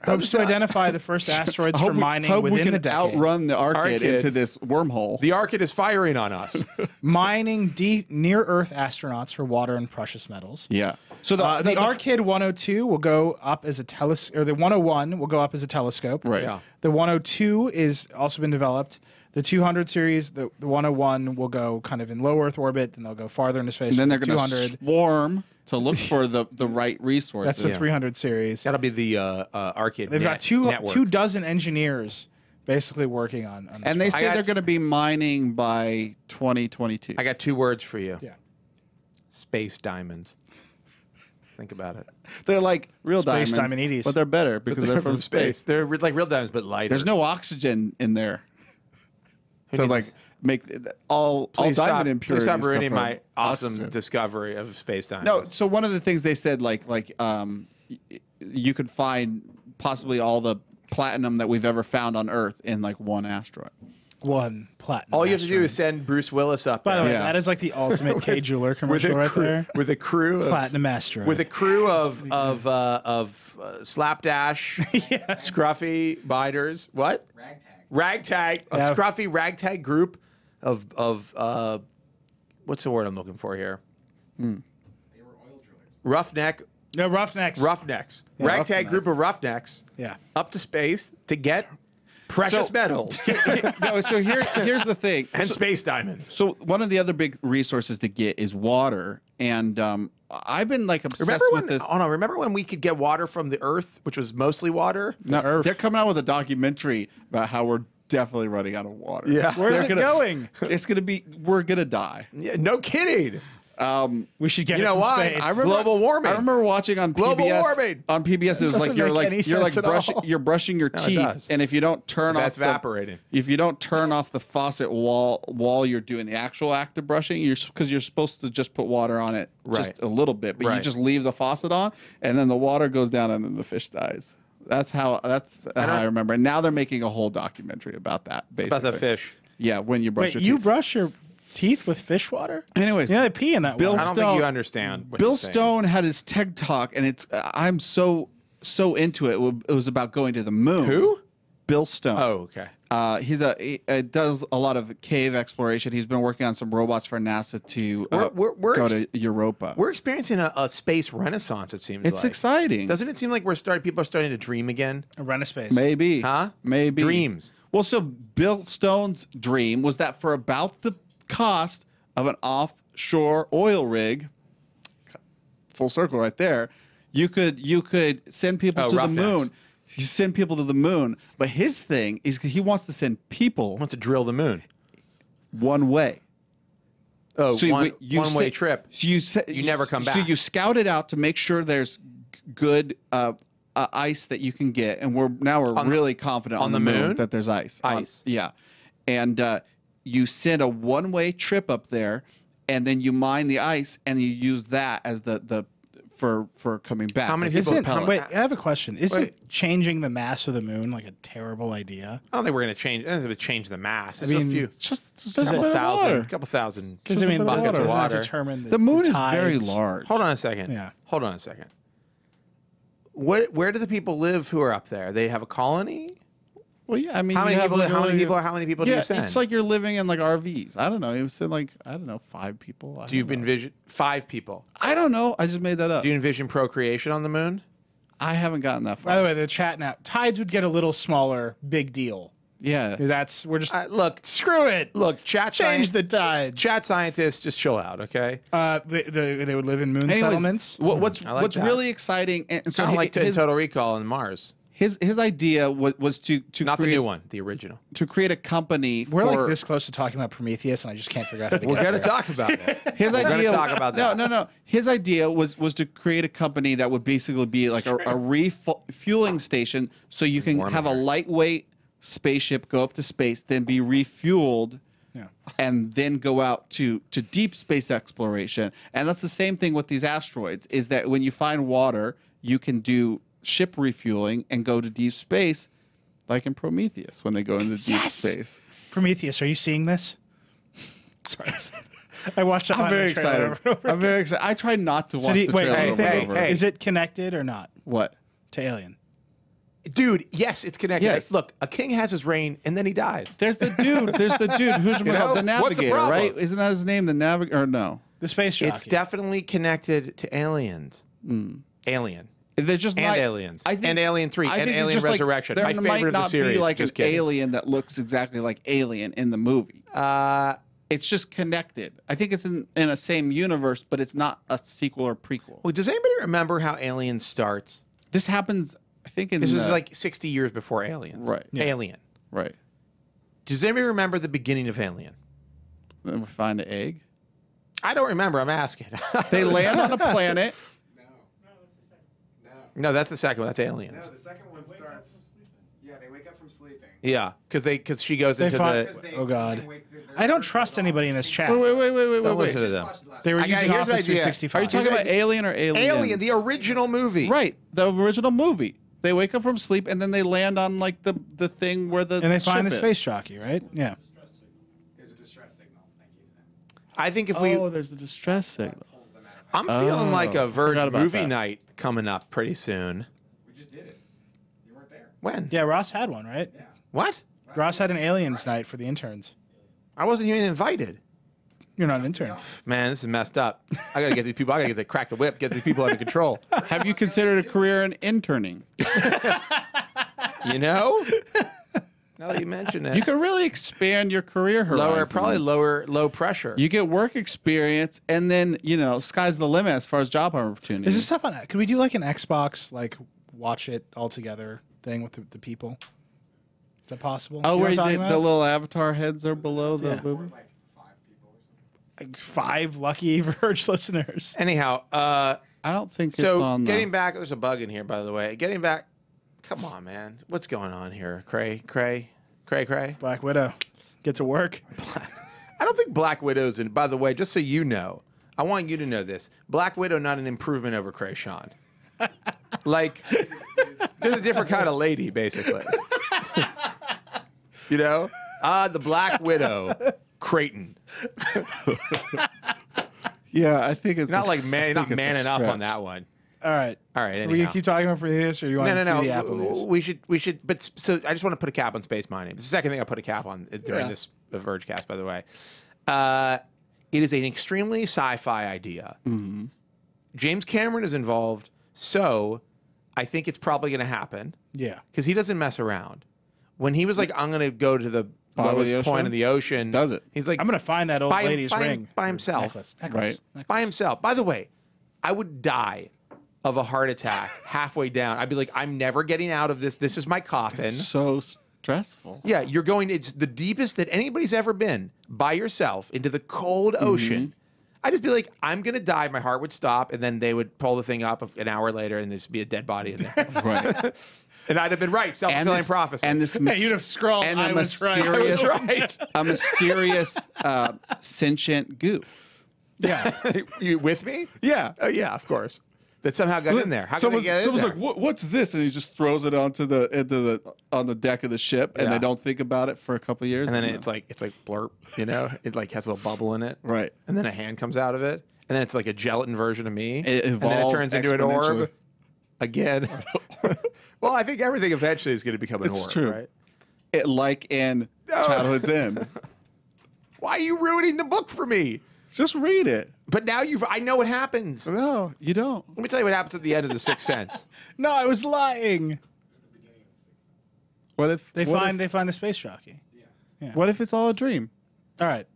Hopes to identify the first asteroids for mining hope we within can the decade. outrun the Arkyd Arkyd. into this wormhole. The Arkyd is firing on us. Mining near-Earth astronauts for water and precious metals. yeah. So the Arkyd 102 will go up as a telescope, or the 101 will go up as a telescope. right. Yeah. The 102 is also been developed. The 200 series, the 101 will go kind of in low Earth orbit, then they'll go farther into space. And then they're with going to 200. swarm to look for the right resources. That's the 300 series. That'll be the Arkyd. They've got network. 24 engineers basically working on this And they project. say got- they're going to be mining by 2022. I got 2 words for you. Yeah. Space diamonds. Think about it. They're like real Space diamonds, diamondides. but they're better because they're from space. They're like real diamonds, but lighter. There's no oxygen in there. Who So needs- like make all Please diamond stop, impurities. please stop come ruining from my awesome oxygen. discovery of space diamonds. No, so one of the things they said you could find possibly all the platinum that we've ever found on Earth in like one asteroid. one platinum. all you have to do asteroid. is send Bruce Willis up By the there way, Yeah. that is like the ultimate K Jeweler with commercial a right crew, there. with a crew of Platinum asteroid. with a crew of slapdash, scruffy biters. What? Ragtag. A Yeah. scruffy ragtag group of what's the word I'm looking for here? Roughneck. no Roughnecks. Roughnecks. Ragtag group of roughnecks Yeah. up to space to get precious So- metals No, so here's the thing. and space diamonds. So one of the other big resources to get is water, and I've been like obsessed Remember with when? this. Oh no! Remember when we could get water from the Earth, which was mostly water? No, Earth. they're coming out with a documentary about how we're definitely running out of water. Yeah. Where's They're it gonna- going? It's gonna be we're gonna die. Yeah, no kidding. We should get You it know from why? space. I remember- Global warming. I remember watching on Global PBS. warming. On PBS, it was like doesn't you're make like any you're like sense at brushing all. you're brushing your it teeth, does. and if you don't turn That's off the, evaporating. if you don't turn off the faucet while you're doing the actual act of brushing, because you're supposed to just put water on it Right. just a little bit, but you Right. just leave the faucet on, and then the water goes down, and then the fish dies. That's how I remember. And now they're making a whole documentary about that. Basically, About the fish. Yeah, when you brush Wait, your you teeth. brush your teeth with fish water? Anyways, You know they pee in that Bill water. I don't Stone- think you understand. What Bill you're saying. Stone had his TED talk, and it's I'm so into it. It was about going to the moon. Who? Bill Stone. Oh, okay. He does a lot of cave exploration. He's been working on some robots for NASA to We're go to Europa. We're experiencing a space renaissance. It seems. It's like. exciting. Doesn't it seem like people are starting to dream again? A Renaissance. Maybe. Huh? Maybe. Dreams. Well, so Bill Stone's dream was that for about the cost of an offshore oil rig, full circle right there. You could send people to the moon. You send people to the moon, but his thing is he wants to send people. He wants to drill the moon one way. Oh, so one-way trip. So you never come back. So you scout it out to make sure there's good ice that you can get, and we're really confident on the moon that there's ice. Yeah, and you send a one-way trip up there, and then you mine the ice, and you use that as the for coming back. How many people? Wait, I have a question. Isn't changing the mass of the moon like a terrible idea? I don't think we're going to change. I don't think we change the mass. I mean, a few. It's just a couple thousand. Because I mean, buckets of water. Determine the moon is tides. very large. Hold on a second. Yeah. Hold on a second. Where do the people live who are up there? They have a colony? Well, yeah. I mean, how many people do you send? It's like you're living in like RVs. I don't know. You said like 5 people. Do you envision 5 people? I don't know. I just made that up. Do you envision procreation on the moon? I haven't gotten that far. By the way, the chat now. Tides would get a little smaller. Big deal. Yeah. We're just look. Screw it. Look, change the tides. Chat scientists, just chill out, okay? They would live in moon settlements. What's really exciting, and so I like Total Recall on Mars. His idea was to not create, the new one, the original. To create a company. We're like this close to talking about Prometheus, and I just can't figure out how to We're get going to there. talk about it. His idea. Talk about that. No. His idea was to create a company that would basically be like a refueling station, so you can have a lightweight spaceship go up to space, then be refueled. Yeah. And then go out to deep space exploration. And that's the same thing with these asteroids, is that when you find water, you can do ship refueling and go to deep space, like in Prometheus when they go into deep space. Prometheus, are you seeing this? Sorry. I watched that. I'm very excited. I'm very excited. I try not to watch the trailer over and over. Is it connected or not? What? To Alien. Dude, yes, it's connected. Yes. Look, a king has his reign and then he dies. There's the dude who's the navigator, right? Isn't that his name? The navigator, or no? The space jockey. It's definitely connected to aliens. Alien. They're just and Aliens. And Alien 3 and Alien Resurrection. My favorite of the series. There might not be like an alien that looks exactly like Alien in the movie. It's just connected. I think it's in a same universe, but it's not a sequel or prequel. Well, does anybody remember how Alien starts? This happens, I think, this is like 60 years before Alien. Right. Yeah. Alien. Right. Does anybody remember the beginning of Alien? Then we find an egg. I don't remember. I'm asking. They land on a planet. No, that's the second one. That's Aliens. No, the second one starts. Yeah, they wake up from sleeping. Yeah, because she goes into the. Oh God, I don't trust anybody in this chat. Wait. Don't listen to them. They were using here's Office the idea. 365. Are you talking about Alien or Aliens? Alien, the original movie. Right, the original movie. They wake up from sleep and then they land on like the thing where the and they find the ship space jockey, right? Yeah. There's a distress signal. Thank you. I think if there's a distress signal. I'm feeling like a Verge forgot about movie that. night coming up pretty soon. We just did it. You weren't there. When? Yeah, Ross had one, right? Yeah. What? Ross had an Aliens night for the interns. I wasn't even invited. You're not an intern. Man, this is messed up. I gotta get these people. I gotta get the crack the whip. Get these people under control. Have you considered a career in interning? You know. Now that you mention it, You can really expand your career horizons. low pressure. You get work experience, and then sky's the limit as far as job opportunities. Is this stuff on? Could we do like an Xbox, like watch it all together thing with the people? Is that possible? Oh, You know where what I'm talking the about? little avatar heads are below the movie? Like 5 people or something. Like 5 lucky Verge listeners. Anyhow, I don't think it's on. Getting back, there's a bug in here, by the way. Getting back, come on, man, what's going on here? Cray. Black Widow, get to work. I don't think Black Widow's in. By the way, just so you know, I want you to know this: Black Widow not an improvement over Cray Sean. Like, just a different kind of lady, basically. The Black Widow, Creighton. Yeah, I think it's Not like not manning up on that one. All right. Anyhow. Will you keep talking about Prometheus, or you want to do the Apple news? We should. But so I just want to put a cap on Space Mining. It's the second thing I put a cap on during this Vergecast, by the way. It is an extremely sci-fi idea. Mm-hmm. James Cameron is involved, so I think it's probably going to happen. Yeah. Because he doesn't mess around. When he was like, "I'm going to go to the Bottom of the lowest point ocean? of the ocean," Does it? He's like, I'm going to find that old lady's ring. by himself. Necklace. Right. By himself. By the way, I would die of a heart attack halfway down. I'd be like, I'm never getting out of this. This is my coffin. So stressful. Yeah, you're going. It's the deepest that anybody's ever been by yourself into the cold ocean. I'd just be like, I'm gonna die. My heart would stop, and then they would pull the thing up an hour later, and there'd be a dead body in there. Right. And I'd have been right. Self-fulfilling prophecy. And this Yeah, you'd have scrolled. and I a was right. mysterious, I was right. a mysterious sentient goo. Yeah. You with me? Yeah. Oh yeah, of course. That somehow got in there. How can they get in someone's there? like, "What's this?" And he just throws it on the deck of the ship, and Yeah. they don't think about it for a couple years. And then it's like blurp, you know? It like has a little bubble in it. right. And then a hand comes out of it. And then it's like a gelatin version of me. It and then it evolves turns into an orb exponentially. again. Well, I think everything eventually is going to become an It's orb, true. right? It like in Childhood's End. Why are you ruining the book for me? Just read it. But now I know what happens. Let No, you don't. me tell you what happens at the end of The Sixth Sense. No, I was lying. What if They find the space jockey. What if it's all a dream? All right.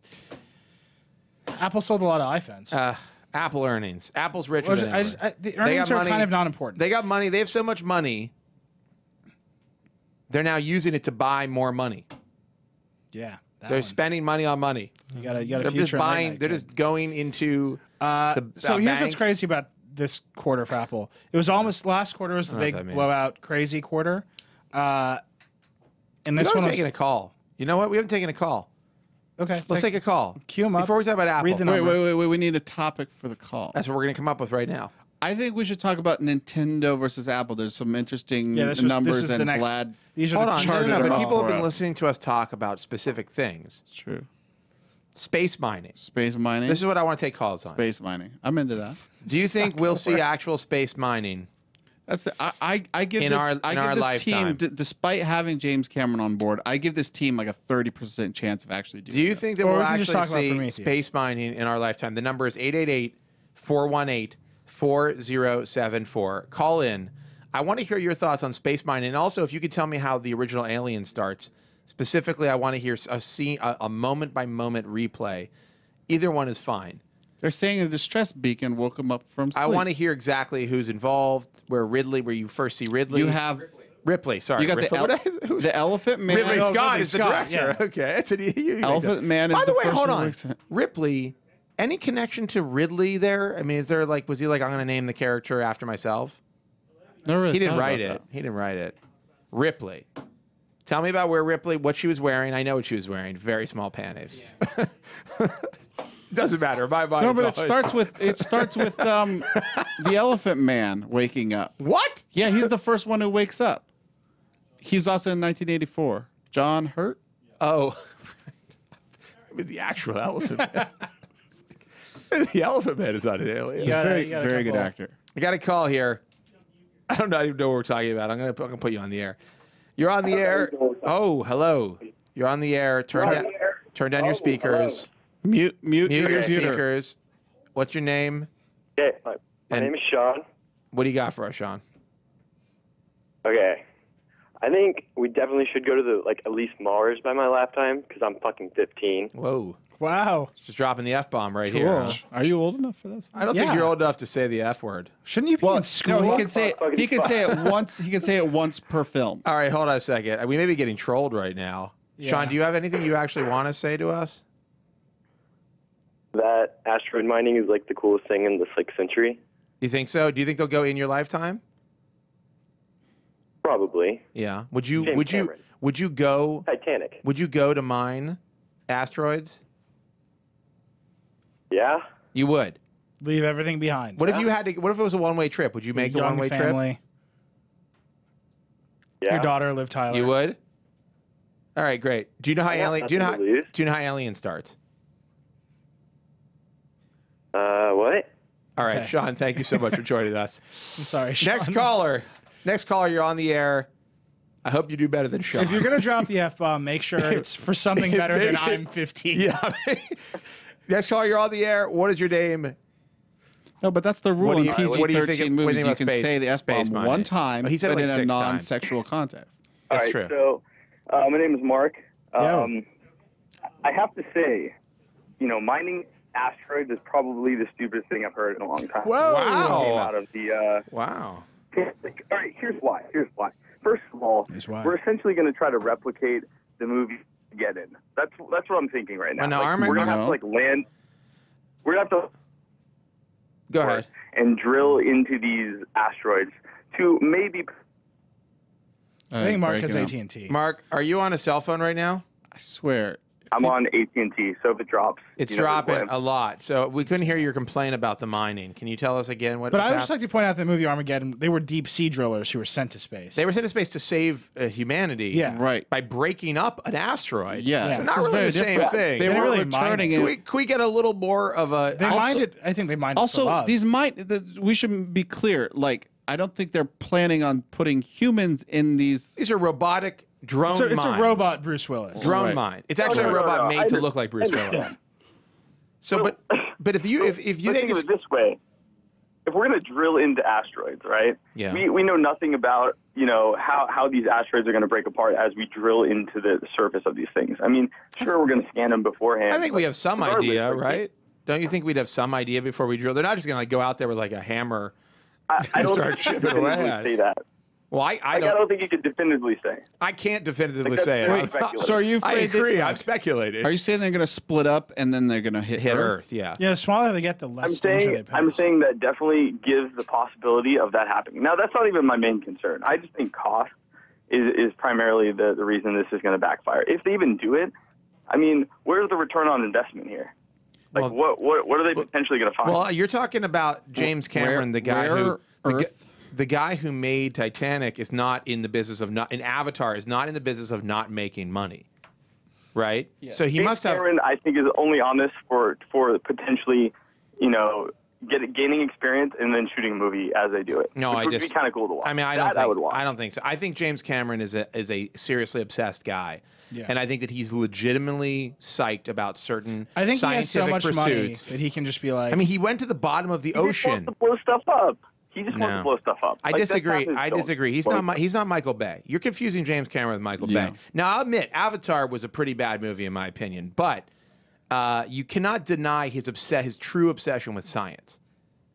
Apple sold a lot of iPhones. Apple earnings. Apple's richer than ever. The earnings are kind of not important. They got money. They have so much money. They're now using it to buy more money. Yeah. They're spending money on money. You got a They're future. just in late buying. night, They're kid. just going into. So here's what's bank. crazy about this quarter for Apple. It was almost last quarter was the I don't know big what that means. blowout, crazy quarter. And We this one haven't was taken a call. You know what? We haven't taken a call. okay. Let's take a call. Cue 'em up. Before we talk about Apple. Read the Wait, number. wait. We need a topic for the call. That's what we're going to come up with right now. I think we should talk about Nintendo versus Apple. There's some interesting Yeah, this numbers, is the and next. Vlad. These are Hold the on. charts. charted But them out people have for been us. listening to us talk about specific things. It's true. Space mining. Space mining. This is what I want to take calls on. space mining. I'm into that. Do you think we'll see actual space mining? That's I give In this our- I in give our this lifetime. team, despite having James Cameron on board, I give this team like a 30% chance of actually doing. Do you that. think that Or we'll we can just actually talk about see Prometheus. space mining in our lifetime? The number is 888-418-4074. Call in. I want to hear your thoughts on space mining. And also, if you could tell me how the original Alien starts. Specifically, I want to hear a scene, a moment-by-moment replay. Either one is fine. They're saying a distress beacon woke him up from sleep. I want to hear exactly who's involved, where you first see Ridley. You have Ripley, sorry. you got Ripley. the Elephant Man. Ridley Scott Ridley is the Scott, director. yeah. Okay, it's an Elephant Man is By the way, first hold one on. who wakes up. Ripley, any connection to Ridley there? I mean, is there like, was he like, I'm going to name the character after myself? Never really He didn't thought write about it. He didn't write it. Ripley. Tell me about what she was wearing. I know what she was wearing. Very small panties. Doesn't matter. My mind. No, but it starts with the Elephant Man waking up. What? Yeah, he's the first one who wakes up. He's also in 1984. John Hurt. Oh, I mean, the actual Elephant Man. The Elephant Man is not an alien. Yeah. Very you got a very good couple. actor. I got a call here. I don't even know what we're talking about. I'm gonna put you on the air. You're on the air. Oh, hello. You're on the air. Turn down your speakers. Mute Mute your your computer. speakers. What's your name? Okay, my And- name is Sean. What do you got for us, Sean? Okay, I think we definitely should go to at least Mars by my lifetime because I'm fucking 15. Whoa. Wow. Just dropping the F-bomb right here. Cool. Huh? Are you old enough for this? I don't think Yeah. you're old enough to say the F word. Shouldn't you be in school? No, he can say it once. He can say it once per film. All right, hold on a second. We may be getting trolled right now. Yeah. Sean, do you have anything you actually want to say to us? That asteroid mining is the coolest thing in this century. You think so? Do you think they'll go in your lifetime? Probably. Yeah. Would James you go Titanic. Would you go to mine asteroids? Yeah. You would. Leave everything behind. What if you had to? What if it was a one-way trip? Would you make a Young one-way trip? family. Yeah. Your daughter, Liv Tyler. You would. All right, great. Do you know how I got alien? Do you know how? nothing to lose. Do you know how Alien starts? What? All right, Okay. Sean. Thank you so much for joining us. I'm sorry, Sean. Next caller. You're on the air. I hope you do better than Sean. If you're gonna drop the F-bomb, make sure it's for something better than I'm 15. yeah. Next caller, you're on the air. What is your name? No, but that's the rule What do in you- PG-13 what do you think of- what do you movies. think You about can space- say the space F-bomb mining? one time, Oh, he said it but like in a 6 times. non-sexual context. That's All true. right, so my name is Mark. Yo. I have to say, mining asteroids is probably the stupidest thing I've heard in a long time. Whoa. Wow. Came out of the. Wow. All right, here's why. First of all, we're essentially going to try to replicate the movie Armageddon. That's what I'm thinking right now. We're going to have to land. We're going to have to. Go ahead. And drill into these asteroids to maybe. I think Mark has AT&T. Mark, are you on a cell phone right now? I swear. I'm on AT&T, so if it drops, it's dropping a lot. So we couldn't hear your complaint about the mining. Can you tell us again what? But I would just like to point out that the movie Armageddon, they were deep sea drillers who were sent to space. They were sent to space to save humanity. Yeah, right. By breaking up an asteroid. Yeah, so not really the same thing. They were really returning it. Can we get a little more of a? They mined it. I think they mined it. Also, these we should be clear. Like, I don't think they're planning on putting humans in these. These are robotic. Drone mines. It's a robot Bruce Willis. Drone mine. It's actually a robot made to look like Bruce Willis. So, but if you think of it this way, if we're going to drill into asteroids, right? Yeah. We know nothing about how these asteroids are going to break apart as we drill into the surface of these things. I mean, sure, we're going to scan them beforehand. I think we have some idea, right? Don't you think we'd have some idea before we drill? They're not just going to go out there with like a hammer and start chipping away at it. Say that. Well, I don't think you could definitively say. I can't definitively say it. So are you afraid? I agree. I'm speculating. Are you saying they're going to split up and then they're going to hit Earth? Yeah. Yeah. The smaller they get, the less danger they pose. I'm saying that definitely gives the possibility of that happening. Now, that's not even my main concern. I just think cost is primarily the reason this is going to backfire. If they even do it, I mean, where's the return on investment here? Like, what are they potentially going to find? Well, you're talking about James Cameron, the guy who. The guy who made Titanic is not in the business of in Avatar is not in the business of not making money, right? Yeah. So he James must have. Cameron, I think, is only on this for potentially, gaining experience and then shooting a movie as they do it. No, which would be kind of cool to watch. I mean, I don't think so. I think James Cameron is a seriously obsessed guy. Yeah. And I think that he's legitimately psyched about certain scientific he has so much pursuits. Money that he can just be like. I mean, he went to the bottom of the ocean. He just wants to blow stuff up. He just wants to blow stuff up. I disagree. He's not Michael Bay. You're confusing James Cameron with Michael Bay. Now, I'll admit, Avatar was a pretty bad movie in my opinion, but you cannot deny his true obsession with science,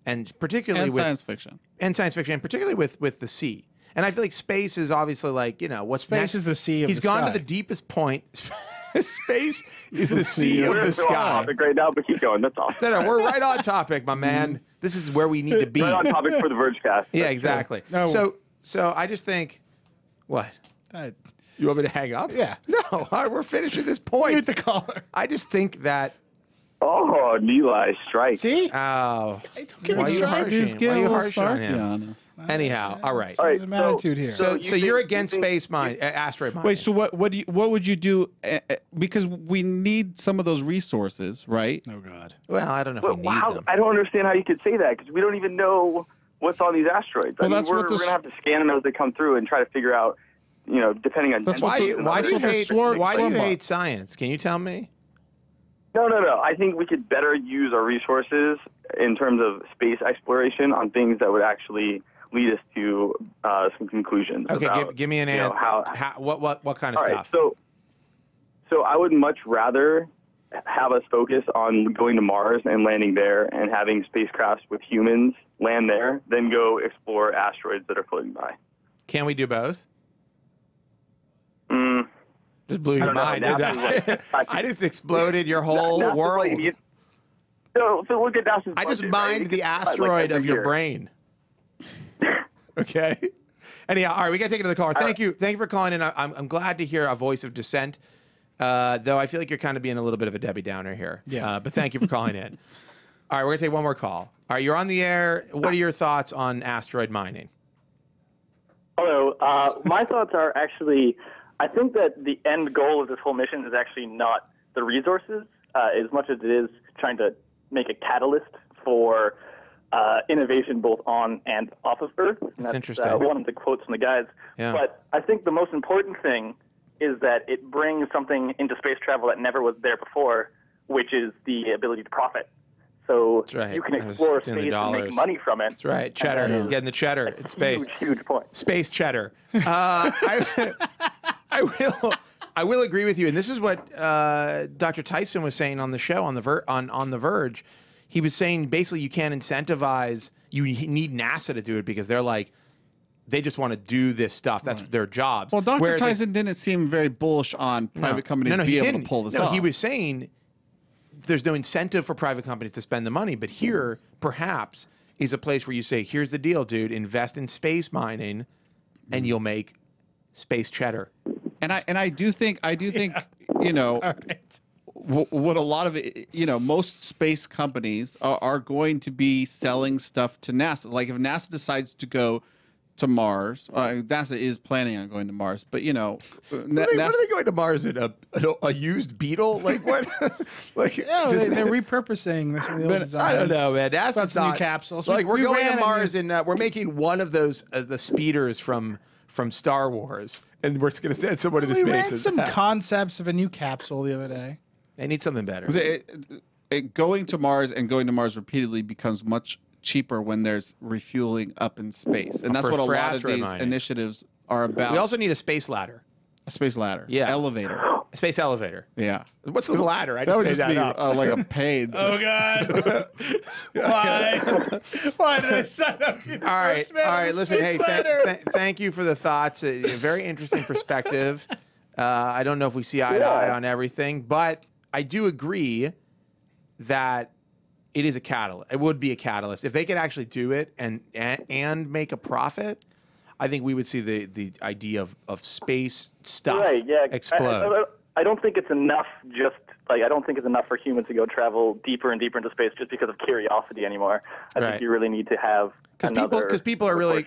and particularly with science fiction, and particularly with the sea. And I feel like space is obviously like what's space next? Is the sea of He's the gone sky. to the deepest point. Space is the sea of the sky. We're off topic right now, but keep going. That's all. No, we're right on topic, my man. This is where we need to be. Right on topic for the Vergecast. Yeah, exactly. No. So I just think, what? You want me to hang up? Yeah. No, we're finishing this point. Mute the caller. I just think that. Oh, Nilay, strike. See? Oh. Why are you harsh on him? Anyhow, all right. There's some attitude here. So you're against asteroid mining. Wait, so what would you do? Because we need some of those resources, right? Oh God. Well, I don't know if we need them. I don't understand how you could say that because we don't even know what's on these asteroids. Well, we're going to have to scan them as they come through and try to figure out, depending on. Why do you hate science? Can you tell me? No. I think we could better use our resources in terms of space exploration on things that would actually lead us to some conclusions. Okay, about, give me an answer. What kind of stuff? Right, so I would much rather have us focus on going to Mars and landing there and having spacecrafts with humans land there than go explore asteroids that are floating by. Can we do both? Just blew your mind. I just exploded your whole world. So look at NASA's I just budget, mined right? the asteroid of your brain. Okay. Anyhow, all right, we got to take another caller. Thank you for calling in. I'm glad to hear a voice of dissent, though I feel like you're kind of being a little bit of a Debbie Downer here. Yeah. But thank you for calling in. All right, we're going to take one more call. All right, you're on the air. What are your thoughts on asteroid mining? Hello. My thoughts are actually, I think that the end goal of this whole mission is actually not the resources as much as it is trying to make a catalyst for innovation both on and off of Earth. And that's interesting. One of the quotes from the guys. Yeah. But I think the most important thing is that it brings something into space travel that never was there before, which is the ability to profit. So you can explore space and make money from it. That's right. Cheddar. Getting the cheddar in space. Huge point. Space cheddar. I I will agree with you, and this is what Dr. Tyson was saying on the show on the Verge. He was saying basically you can't incentivize. You need NASA to do it because they're like they just want to do this stuff. That's their jobs. Well, Dr. Whereas, Tyson didn't seem very bullish on private companies being able to pull this off. He was saying there's no incentive for private companies to spend the money, but here perhaps is a place where you say, here's the deal, dude, invest in space mining and you'll make space cheddar. And I do think you know what a lot of it, you know, most space companies are going to be selling stuff to NASA. Like if NASA decides to go to Mars, NASA is planning on going to Mars, but you know, what are they going to Mars in a used Beetle? Like what? Like yeah, they're repurposing this. Old designs. I don't know, man. NASA's new capsules. Like we're going to Mars and we're making one of those the speeders from Star Wars, and we're just going to send someone into space. We ran some concepts of a new capsule the other day. They need something better. Going to Mars and going to Mars repeatedly becomes much cheaper when there's refueling up in space, and that's what a lot of these initiatives are about. We also need a space ladder. A space ladder. Yeah. Elevator. A space elevator. Yeah. What's the ladder? That would just be like a paid. Oh God! Why? Why did I sign up to the All right. Listen, hey, thank you for the thoughts. A very interesting perspective. I don't know if we see eye to eye on everything, but I do agree that it is a catalyst. It would be a catalyst if they could actually do it and make a profit. I think we would see the idea of space stuff explode. I don't think it's enough. I don't think it's enough for humans to go travel deeper and deeper into space just because of curiosity anymore. I think you really need to have because people are really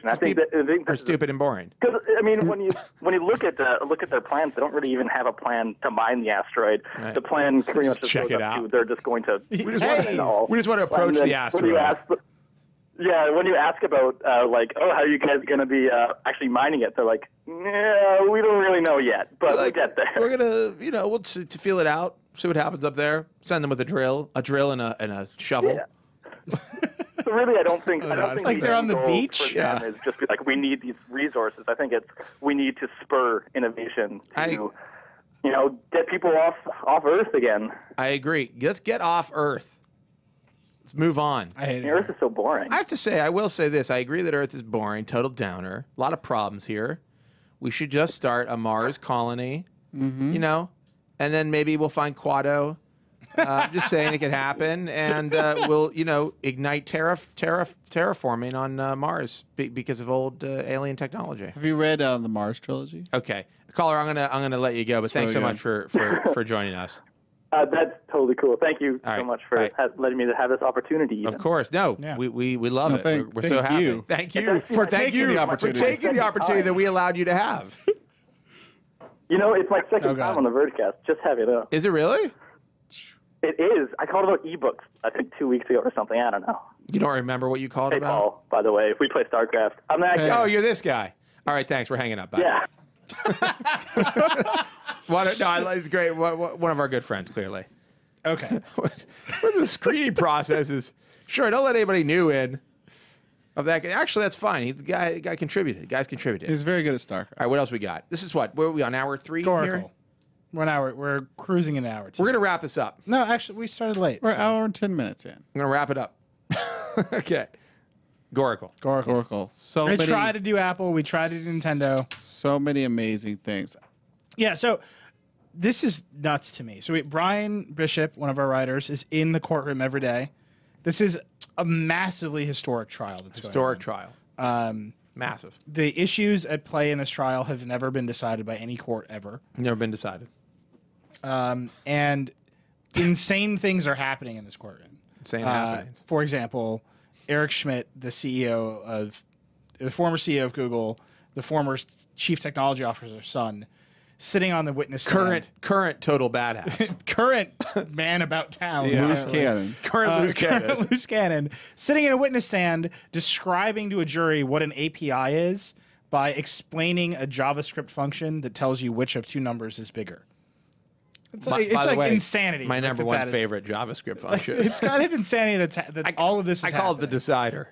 stupid and boring. Because I mean, when you look at their plans, they don't really even have a plan to mine the asteroid. Right. The plan pretty much just check it out. They're just going to. We just want to approach the asteroid. When you ask about how are you guys going to be actually mining it? They're like, yeah, we don't really know yet, but we'll get there. We're gonna, we'll to feel it out, see what happens up there. Send them with a drill and a shovel. Yeah. So really, I don't think like they're on the beach. Yeah, is just be like we need these resources. I think we need to spur innovation to, get people off Earth again. I agree. Let's get off Earth. Let's move on. I hate it. Earth is so boring. I will say this. I agree that Earth is boring, total downer. A lot of problems here. We should just start a Mars colony, and then maybe we'll find Quado. I'm just saying it could happen, and we'll, ignite terraforming on Mars because of old alien technology. Have you read the Mars trilogy? Okay, caller, I'm gonna let you go, but thanks so much for joining us. That's totally cool. Thank you so much for letting me have this opportunity. Even. Of course. No, we love it. We're so happy. Thank you for taking the opportunity that we allowed you to have. It's my second time on the Vergecast. Just have you know. Is it really? It is. I called about ebooks, I think 2 weeks ago or something. I don't know. You don't remember what you called about? Paul, by the way, if we play StarCraft. I'm that guy. Oh, you're this guy. All right, thanks. We're hanging up. Bye. Yeah. It's great. One of our good friends, clearly. Okay. What the screening process is? Sure, don't let anybody new in. Of that, actually, that's fine. The guy contributed. Guys contributed. He's very good at StarCraft. All right, what else we got? This is what? Where are we on hour 3 Goracle. here? We're cruising an hour. We're gonna wrap this up. No, actually, we started late. We're an hour and 10 minutes in. I'm gonna wrap it up. Okay. Goracle. We tried to do Apple. We tried to do Nintendo. So many amazing things. Yeah, so this is nuts to me. So Brian Bishop, one of our writers, is in the courtroom every day. This is a massively historic trial. Trial. Massive. The issues at play in this trial have never been decided by any court ever. Never been decided. And insane things are happening in this courtroom. Insane happenings. For example, Eric Schmidt, the former CEO of Google, the former chief technology officer's son, sitting on the witness stand. Current total badass. Current man about town. Yeah. Loose cannon. Current loose cannon. Sitting in a witness stand describing to a jury what an API is by explaining a JavaScript function that tells you which of two numbers is bigger. It's like insanity. My number one favorite JavaScript function. It's kind of insanity that all of this is I call it the decider.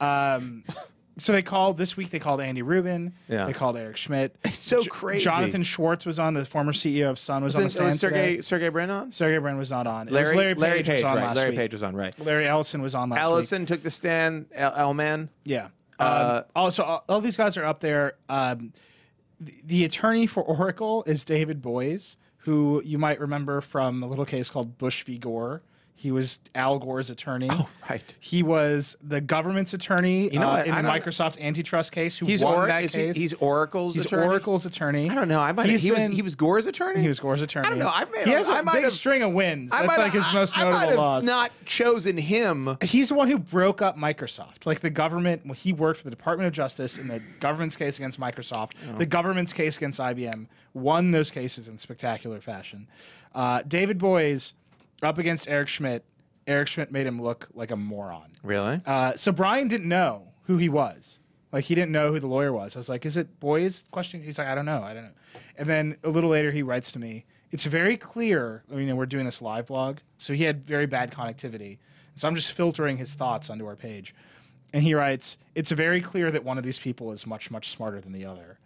So they called this week. They called Andy Rubin. Yeah. They called Eric Schmidt. It's so crazy. Jonathan Schwartz was on. The former CEO of Sun was on the stand Was Sergey Brin on? Sergey Brin was not on. Larry Page was on right. last Larry week. Page was on, right. Larry Ellison was on last week. Ellison took the stand. L-Man. Yeah. Also, all these guys are up there. The attorney for Oracle is David Boies, who you might remember from a little case called Bush v. Gore. He was Al Gore's attorney. Oh, right. He was the government's attorney in the Microsoft antitrust case. Who won that case? He's Oracle's attorney. He's Oracle's attorney. I don't know. He was Gore's attorney. He was Gore's attorney. I don't know. He has a big string of wins. That's like his most notable loss. Not chosen him. He's the one who broke up Microsoft. Like the government, when he worked for the Department of Justice in the government's case against Microsoft, the government's case against IBM, won those cases in spectacular fashion. David Boies up against Eric Schmidt. Eric Schmidt made him look like a moron. Really? So Brian didn't know who he was. Like, he didn't know who the lawyer was. I was like, is it Boies? Question. He's like, I don't know. And then a little later, he writes to me, it's very clear. I mean, we're doing this live blog. So he had very bad connectivity. So I'm just filtering his thoughts onto our page. And he writes, it's very clear that one of these people is much, much smarter than the other.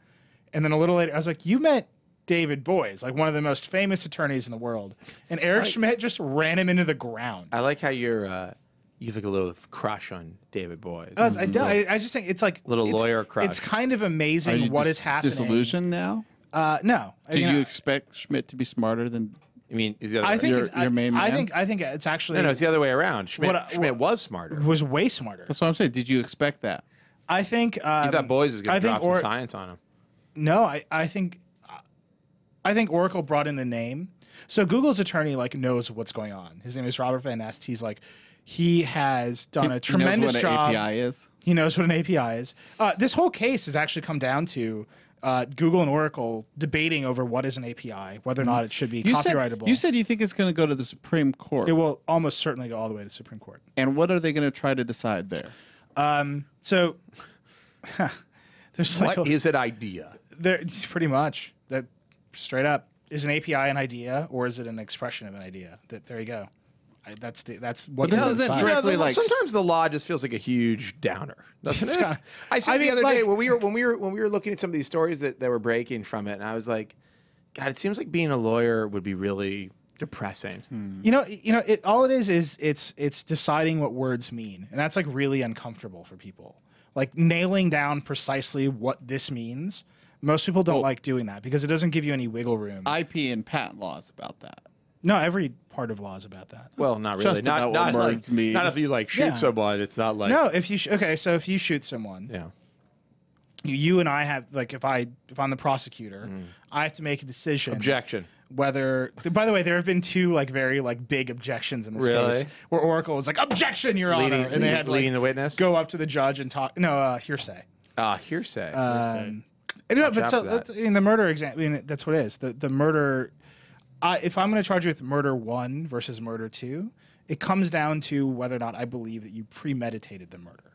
And then a little later, I was like, you meant David Boies, like one of the most famous attorneys in the world. And Eric Schmidt just ran him into the ground. I like how you have like a little crush on David Boies. I do. I just think it's like lawyer crush. It's kind of amazing what is happening. Disillusioned now? No. Did you expect Schmidt to be smarter than? I mean, is the other I think your main man? I think it's actually no. It's the other way around. Schmidt was smarter. Was way smarter. That's what I'm saying. Did you expect that? I think. You thought Boies was going to drop some science on him. No, I think Oracle brought in the name. So Google's attorney knows what's going on. His name is Robert Van Nest. He has done a tremendous job. He knows what an API is. He knows what an API is. This whole case has actually come down to Google and Oracle debating over what is an API, whether or not it should be copyrightable. You said you think it's going to go to the Supreme Court. It will almost certainly go all the way to the Supreme Court. And what are they going to try to decide there? So there's what is an idea? Pretty much that. Straight up, is an API an idea or is it an expression of an idea? There you go. That's what. But this isn't directly Sometimes the law just feels like a huge downer, doesn't it? I said the other day when we were looking at some of these stories that were breaking from it, and I was like, God, it seems like being a lawyer would be really depressing. All it is it's deciding what words mean, and that's really uncomfortable for people. Like nailing down precisely what this means. Most people don't like doing that because it doesn't give you any wiggle room. IP and patent law is about that. No, every part of law is about that. Well, not really. Just about what words mean. Not if you shoot someone. It's not like no. If you so if you shoot someone, yeah. You and I have if I'm the prosecutor, I have to make a decision. Objection. Whether, by the way, there have been two very big objections in this case where Oracle was like, objection, Your Honor, and they had leading the witness, go up to the judge and talk. No, hearsay. Hearsay. No, but the murder example, that's what it is. The murder. If I'm going to charge you with murder 1 versus murder 2, it comes down to whether or not I believe that you premeditated the murder.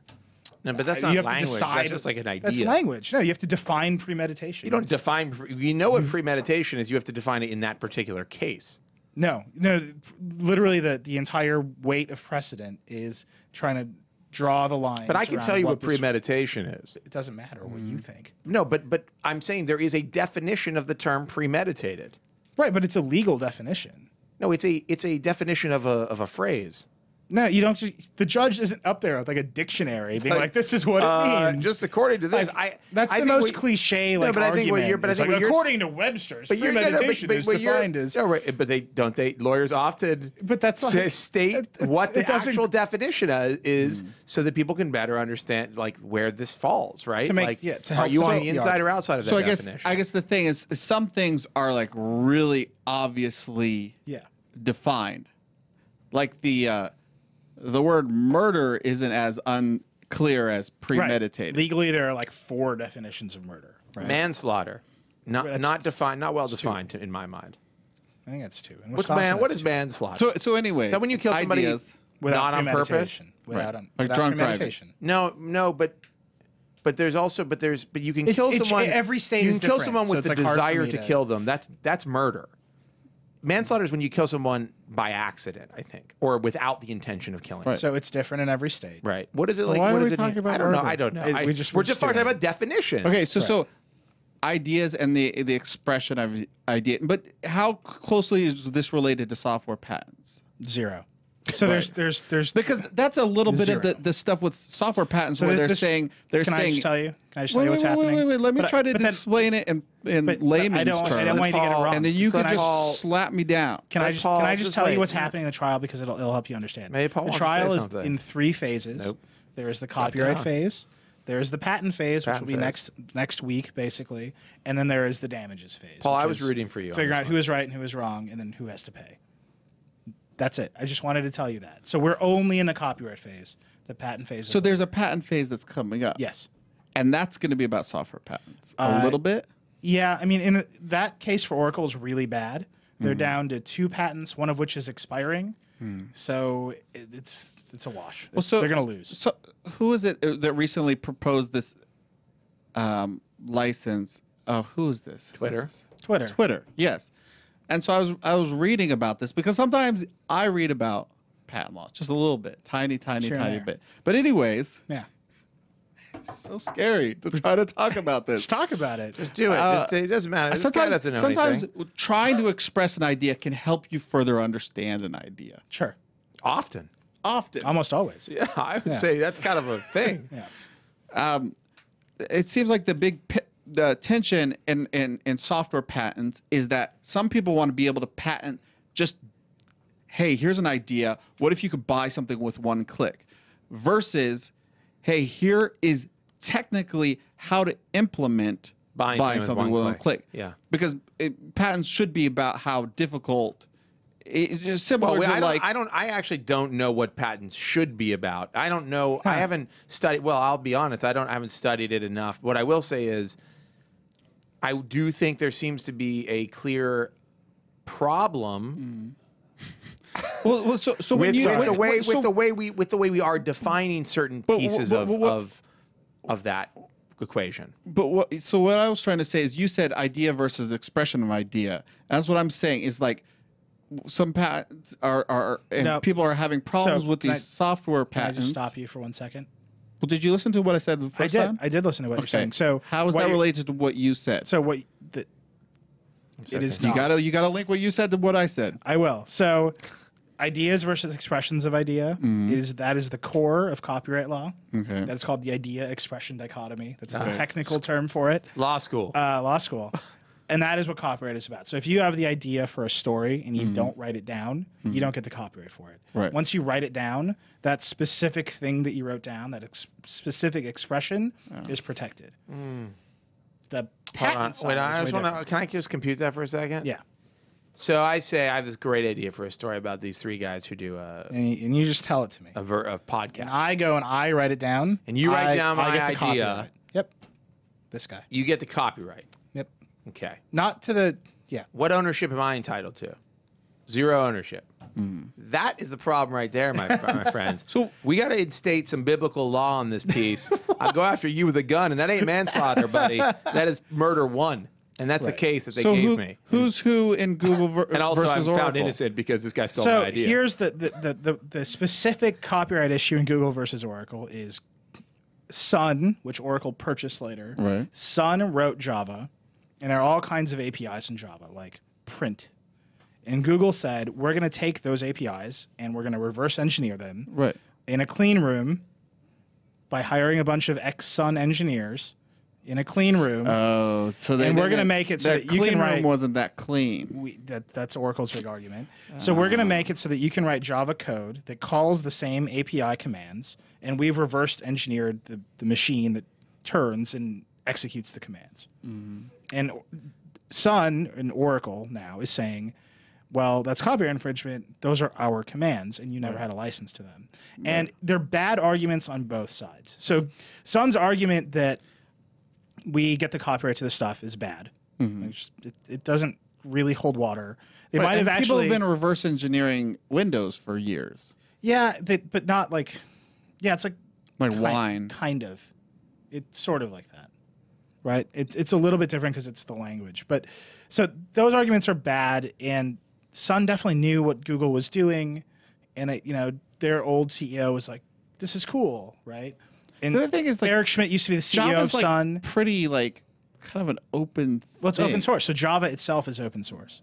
No, but that's not language. That's just like an idea. That's language. No, you have to define premeditation. You don't define. You know what premeditation is. You have to define it in that particular case. No. Literally, the entire weight of precedent is trying to draw the line. But I can tell you what premeditation is. It doesn't matter what you think. No, but I'm saying there is a definition of the term premeditated. Right, but it's a legal definition. No, it's a definition of a phrase. No, you don't. The judge isn't up there with a dictionary being like, "This is what it means." Just according to this, that's the most cliche argument. I think what you're, according to Webster's, premeditation is defined as. No, right, but they lawyers often. But that's state what the actual definition is, so that people can better understand where this falls. Right? Are you on the inside or outside of that definition? I guess the thing is, some things are really obviously defined, like the word murder isn't as unclear as premeditated. Right. Legally, there are 4 definitions of murder. Right? Manslaughter, not defined, not well defined in my mind. I think that's 2. What is manslaughter? So anyways, is that when you kill somebody without not on purpose? Without drunk premeditation. driving. No, but you can kill someone. Every state you is can kill different, someone with the desire to kill them. That's murder. manslaughter is when you kill someone by accident, I think, or without the intention of killing. Right. So it's different in every state. Right. What is it like? Why what are is we it talking about I don't know. murder? I don't know. We're we're just just talking doing about definitions. Okay, so ideas and the expression of idea, but how closely is this related to software patents? 0. So there's Because that's a little bit 0. of the stuff with software patents So where this- they're Can saying. I just tell you? Can I just tell you what's happening? Wait. Let me But- try to but then- explain it in but layman's I don't terms. want you to get it wrong. And then you could Can I- just slap me down. Can I Let just Paul can I just just tell you wait. what's happening in the trial because it'll help you understand. Maybe Paul the wants to say trial is something. in 3 phases. Nope. There is the copyright down. phase. There is the patent phase, which Patent will be phase. next week, basically, and then there is the damages phase. Paul, which I was is rooting for you on Figuring this out who is right and who is wrong, and then who has to pay. That's it. I just wanted to tell you that. So we're only in the copyright phase. The patent phase. So there's a patent phase that's coming up. yes. And that's going to be about software patents. A little bit? Yeah, I mean, in that case for Oracle is really bad. They're down to 2 patents, one of which is expiring. So it's a wash. They're going to lose. So who is it that recently proposed this license? Oh, who is this? Who is Twitter. this? Twitter. Twitter, yes. And so I was reading about this because sometimes I read about patent laws just a little bit, tiny there. bit. But anyways, Yeah. it's so scary to try to talk about this. Let's talk about it. Just do it. It doesn't matter. This guy doesn't know sometimes anything. trying to express an idea can help you further understand an idea. Sure. Often. Often, Almost always. Yeah, I would say that's kind of a thing. Yeah. it seems like the tension in software patents is that some people want to be able to patent just, hey, here's an idea. What if you could buy something with one click? Versus, hey, here is technically how to implement buying something with one click. Yeah. Because patents should be about how difficult. It's just similar to I actually don't know what patents should be about. I don't know. I haven't studied. Well, I'll be honest. I haven't studied it enough. What I will say is, I do think there seems to be a clear problem well, so when with, you with the way we are defining certain pieces of that equation. But what I was trying to say is, you said idea versus expression of idea. That's what I'm saying is like. Some patents are and No. people are having problems So, with can these software Can I patents. just stop you for 1 second? Well, did you listen to what I said the first I did. time? I did listen to what you're saying. So how is what that you're- related to what you said? So what it is you not. gotta link what you said to what I said. I will. So ideas versus expressions of idea that is the core of copyright law. Okay. That's called the idea expression dichotomy. That's the technical term for it. Law school. Law school. And that is what copyright is about. So if you have the idea for a story and you don't write it down, you don't get the copyright for it. Right. Once you write it down, that specific thing that you wrote down, that specific expression is protected. The Hold on. patent side Wait, I is just way want to. different. Can I just compute that for a second? Yeah. So I say I have this great idea for a story about these 3 guys who do And you just tell it to me. a podcast. And I go and I write it down. And you write down my I get the idea. copyright. Yep. This guy. You get the copyright. Yep. Okay. Not to the yeah. What ownership am I entitled to? 0 ownership. That is the problem right there, my friends. So- we got to instate some biblical law on this piece. I'll go after you with a gun, and that ain't manslaughter, buddy. That is murder 1, and that's the Right. case that they So gave me. who's who in Google And also, I'm versus found Oracle? innocent because this guy stole So my idea. here's the specific copyright issue in Google versus Oracle is Sun, which Oracle purchased later. Right. Sun wrote Java, and there are all kinds of APIs in Java, like print. And Google said, we're going to take those APIs and we're going to reverse engineer them Right. in a clean room by hiring a bunch of ex-Sun engineers in a clean room. Oh, so And we're gonna make it so that you clean can room write- wasn't that clean. That's Oracle's big argument. So we're going to make it so that you can write Java code that calls the same API commands, and we've reversed engineered the machine that turns and executes the commands. And Sun and Oracle now is saying, well, that's copyright infringement. Those are our commands, and you never had a license to them. And they're bad arguments on both sides. So Sun's argument that we get the copyright to this stuff is bad. It doesn't really hold water. They might have and people actually have been reverse engineering Windows for years. yeah, but not like it's like Wine. kind of. It's sort of like that, right? It's a little bit different because it's the language. But so those arguments are bad, and Sun definitely knew what Google was doing, and their old CEO was like, "This is cool, right?" And the other thing is, like, Eric Schmidt used to be the CEO Java's of Sun. Pretty kind of an open. Well, it's open source, so Java itself is open source,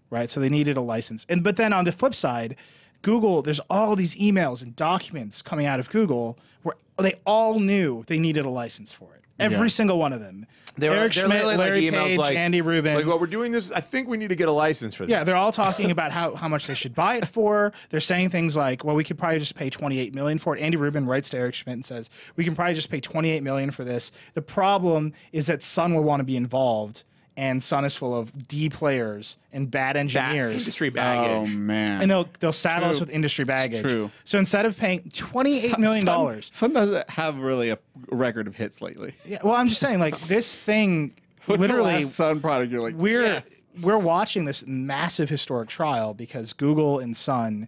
right? So they needed a license, but then on the flip side, Google, there's all these emails and documents coming out of Google where they all knew they needed a license for it. Every single one of them. Eric Schmidt, Larry Page, Andy Rubin. Like, well, we're doing this. I think we need to get a license for this. Yeah, they're all talking about how much they should buy it for. They're saying things like, well, we could probably just pay $28 million for it. Andy Rubin writes to Eric Schmidt and says, we can probably just pay $28 million for this. The problem is that Sun will want to be involved, and Sun is full of D players and bad engineers. Industry baggage. Oh man! And they'll saddle us with industry baggage. It's true. So instead of paying $28 million, Sun doesn't have really a record of hits lately. yeah. Well, I'm just saying, like this thing, What's literally, the last Sun product you're like, we're yes. watching this massive historic trial because Google and Sun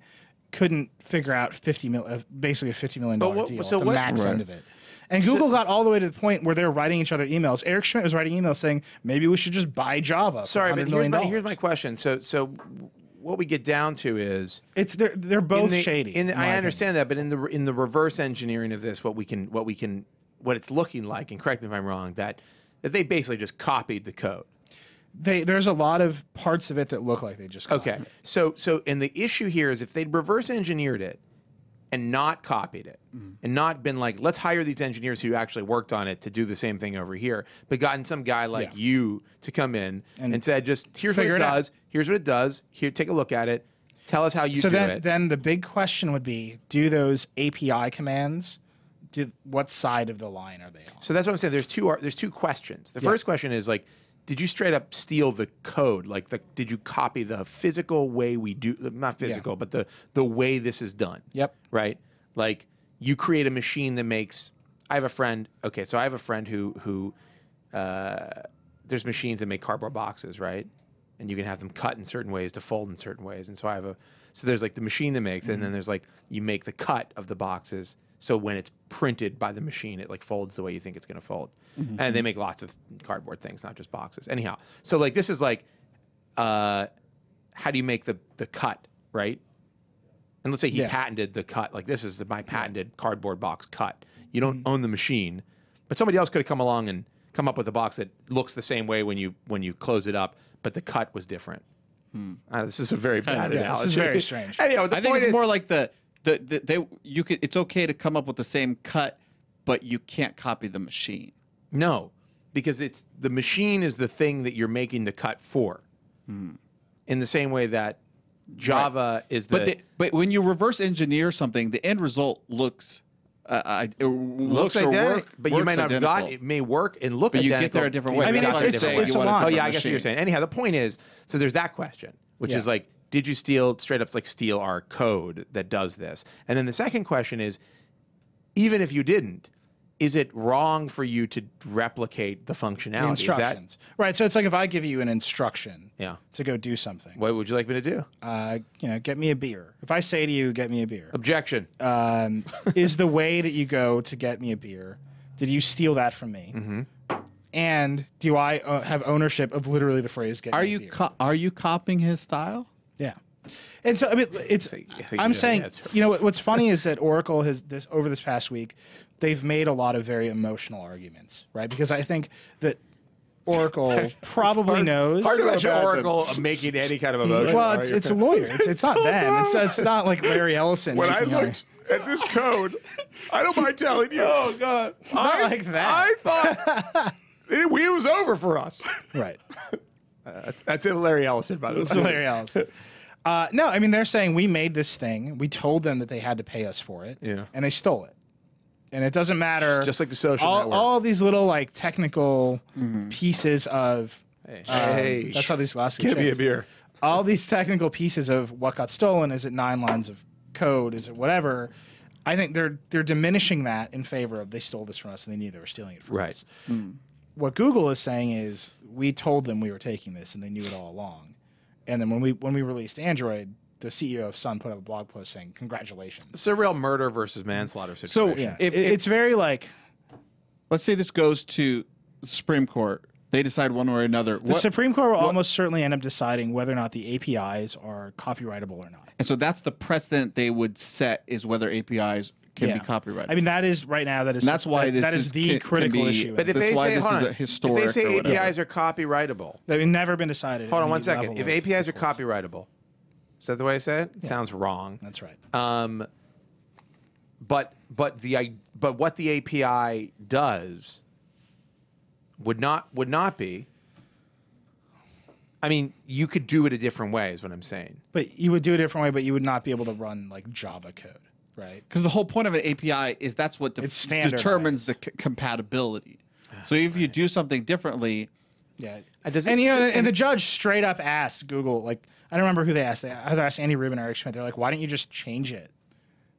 couldn't figure out basically a $50 million deal, so the what- max end of it. And Google got all the way to the point where they're writing each other emails. Eric Schmidt was writing emails saying, maybe we should just buy Java. Sorry, for but $100 million. here's my question. So what we get down to is they're both shady. I understand that, but in the reverse engineering of this, what it's looking like, and correct me if I'm wrong, that they basically just copied the code. There's a lot of parts of it that look like they just copied Okay, it. so and the issue here is if they'd reverse engineered it and not copied it and not been like, let's hire these engineers who actually worked on it to do the same thing over here, but gotten some guy like you to come in and said, just here's what it does, here's what it does, here, take a look at it, tell us how you do it. Then the big question would be, do those API commands, what side of the line are they on? So that's what I'm saying. There's two questions. The first question is like, did you straight up steal the code? Like, did you copy the physical way we do? Not physical, but the way this is done. Yep. Right. Like, you create a machine that makes. I have a friend. Okay, so I have a friend who there's machines that make cardboard boxes, right? And you can have them cut in certain ways to fold in certain ways. And so there's like the machine that makes, and then there's like you make the cut of the boxes. So when it's printed by the machine, it like folds the way you think it's going to fold. And they make lots of cardboard things, not just boxes. Anyhow, so like this is like, how do you make the cut, right? And let's say he patented the cut. Like, this is my patented cardboard box cut. You don't own the machine, but somebody else could have come along and come up with a box that looks the same way when you close it up, but the cut was different. This is a very bad analogy. This is very strange. Anyhow, I think it's more like it's okay to come up with the same cut, but you can't copy the machine. No, because the machine is the thing that you're making the cut for. In the same way that Java is the. But when you reverse engineer something, the end result looks. Looks identical, but you might not have gotten it. May work and look but identical. you get there a different way. I mean, it's a lot. Oh yeah, I guess what you're saying. Anyhow, the point is, so there's that question, which is like, did you straight up steal our code that does this? And then the second question is, even if you didn't, is it wrong for you to replicate the functionality? The instructions. Right. So it's like if I give you an instruction to go do something. What would you like me to do? Get me a beer. If I say to you, get me a beer. Objection. Is the way that you go to get me a beer, did you steal that from me? And do I have ownership of literally the phrase get me a beer? Are you copying his style? Yeah. And so, I mean, I'm saying, what's funny is that Oracle has over this past week, they've made a lot of very emotional arguments, right? Because I think that Oracle probably knows. Hard to imagine Oracle making any kind of emotion. Well, it's a lawyer. It's not them. It's not like Larry Ellison. When I looked at this code, I don't mind telling you. Oh God, not like that. I thought it was over for us. Right. That's it, Larry Ellison, by the way. It's Larry Ellison. No, I mean, they're saying we made this thing. We told them that they had to pay us for it. Yeah. And they stole it. And it doesn't matter. Just like the social network. All of these little like technical pieces of. Hey, that's how these last. Give me a beer. All these technical pieces of what got stolen. Is it 9 lines of code? Is it whatever? I think they're diminishing that in favor of they stole this from us and they knew they were stealing it from us. What Google is saying is we told them we were taking this and they knew it all along. And then when we released Android, the CEO of Sun put up a blog post saying, congratulations. It's a real murder versus manslaughter situation. So it's very like... Let's say this goes to the Supreme Court They decide one way or another. The Supreme Court will almost certainly end up deciding whether or not the APIs are copyrightable or not. And so that's the precedent they would set, is whether APIs can be copyrighted. I mean, that is right now. That is and that's why that is the critical issue. But if they say, this is a historic, if they say APIs are copyrightable, they've never been decided. Hold on one second. If APIs are copyrightable, is that the way I say it? It sounds wrong. That's right. But what the API does would not be. I mean, you could do it a different way, is what I'm saying. But you would do it a different way, but you would not be able to run like Java code, right? Because the whole point of an API is that's what determines the compatibility. So if you do something differently, and the judge straight up asked Google, like, I don't remember who they asked. They either asked Andy Rubin or Eric Schmidt. They're like, why don't you just change it?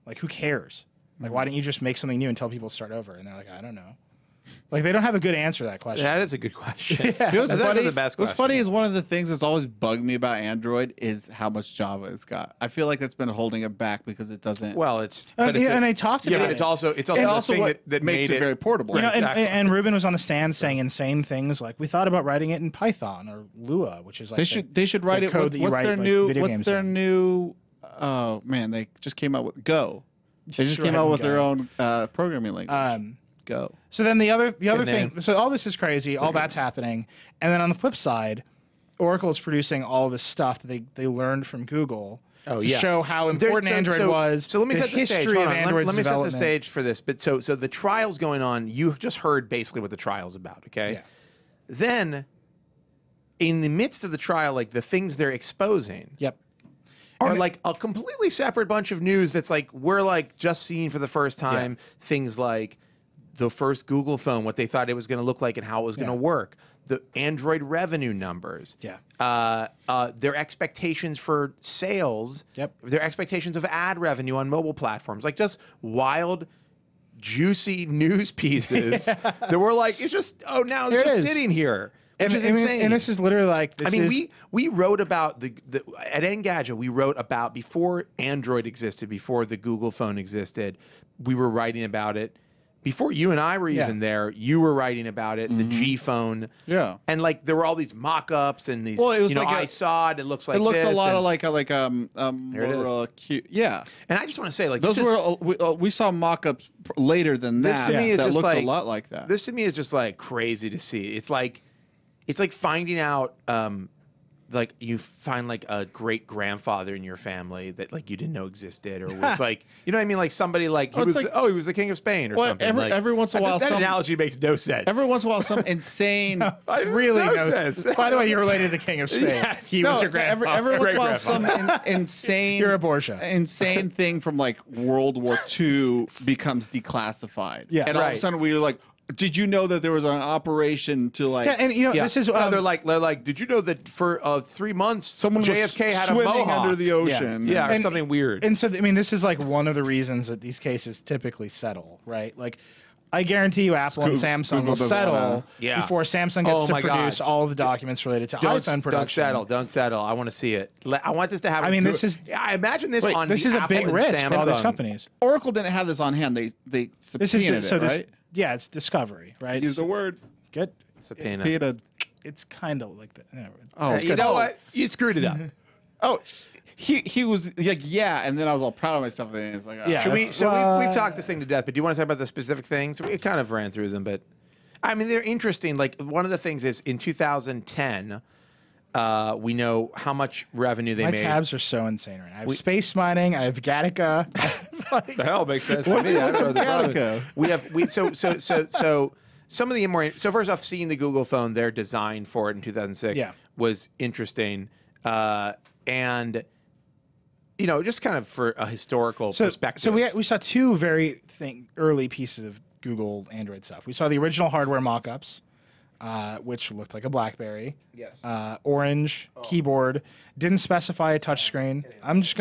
Like, who cares? Like, why don't you just make something new and tell people to start over? And they're like, I don't know. Like, they don't have a good answer to that question. That is a good question. Yeah. What's funny, the best what's question. funny is one of the things that's always bugged me about Android is how much Java it's got. I feel like that's been holding it back because it doesn't. Well, it's and they talked about but it's also the thing what that makes made it very portable. You know, Exactly. and Rubin was on the stand saying insane things like, we thought about writing it in Python or Lua, which is like they should write it. code that you What's write, their like, new? video What's games their in. new? Oh man, they just came out with Go. They just came Right, out with Go. their own programming language. Go. So then the other name. thing, so all this is crazy, all that's happening, and then on the flip side, Oracle is producing all this stuff that they learned from Google to show how important Android was. So let me the set the stage. history Hold of on. Android's Let me set the development. stage for this. But so the trial's going on. You just heard basically what the trial's about. Okay. Yeah. Then, in the midst of the trial, like the things they're exposing. Yep. Are like a completely separate bunch of news that's like we're like just seeing for the first time things like the first Google phone, what they thought it was going to look like and how it was going to work, the Android revenue numbers, their expectations for sales, their expectations of ad revenue on mobile platforms, like just wild, juicy news pieces that were like, it's just, now it's just sitting here. Which is insane. And this is literally like, we wrote about at Engadget, we wrote about before Android existed, before the Google phone existed, we were writing about it. Before you and I were even there, you were writing about it, the G phone. Yeah. And like there were all these mock-ups and these, Well, it was like I saw it, it looks like It looked this. a lot and of like Motorola Q. Yeah. And I just want to say, like, Those we saw mock-ups later than this that. to me is that just looked like a lot like that. This to me is just like crazy to see. It's like finding out like you find like a great grandfather in your family that like you didn't know existed, or was like, you know what I mean, like somebody like he was the king of Spain or something. Every once in a while, that analogy makes no sense. Every once in a while, some insane. really no no sense. By the way, you're related to the King of Spain. Yes. He was your grandfather. Every once in a while, some insane. You're a Borgia. Insane thing from like World War II becomes declassified. Yeah, and all of a sudden we're like, did you know that there was an operation to like? Yeah, and you know this is. They're like, did you know that for 3 months someone JFK was had a swimming mohawk under the ocean? Yeah, or And- something weird. And so, I mean, this is like one of the reasons that these cases typically settle, right? Like, I guarantee you, Apple and Samsung Google will doesn't settle wanna- before Samsung gets to produce all the documents related to iPhone production. Don't settle. I want to see it. I want this to happen. I mean, this is. I imagine this on this the is a Apple big and risk for all these Samsung. companies. Oracle didn't have this on hand. They This is subpoenaed it, right? yeah, it's discovery, right? Use the word. Good. Subpoena. It's kind of like that. Oh, You know what? You screwed it up. Oh, he was like, yeah, and then I was all proud of myself. And it's like, oh. Yeah. We've talked this thing to death, but do you want to talk about the specific things? We kind of ran through them, but I mean, they're interesting. Like one of the things is in 2010, we know how much revenue they My made. tabs are so insane right now. I have space mining. I have Gattaca. The hell makes sense to me. I don't know the problem. So some of the more so first off, seeing the Google phone, their design for it in 2006 was interesting, and you know, just kind of for a historical perspective. So we saw two very early pieces of Google Android stuff. We saw the original hardware mock-ups, which looked like a BlackBerry. Yes. Orange keyboard. Didn't specify a touchscreen. I'm just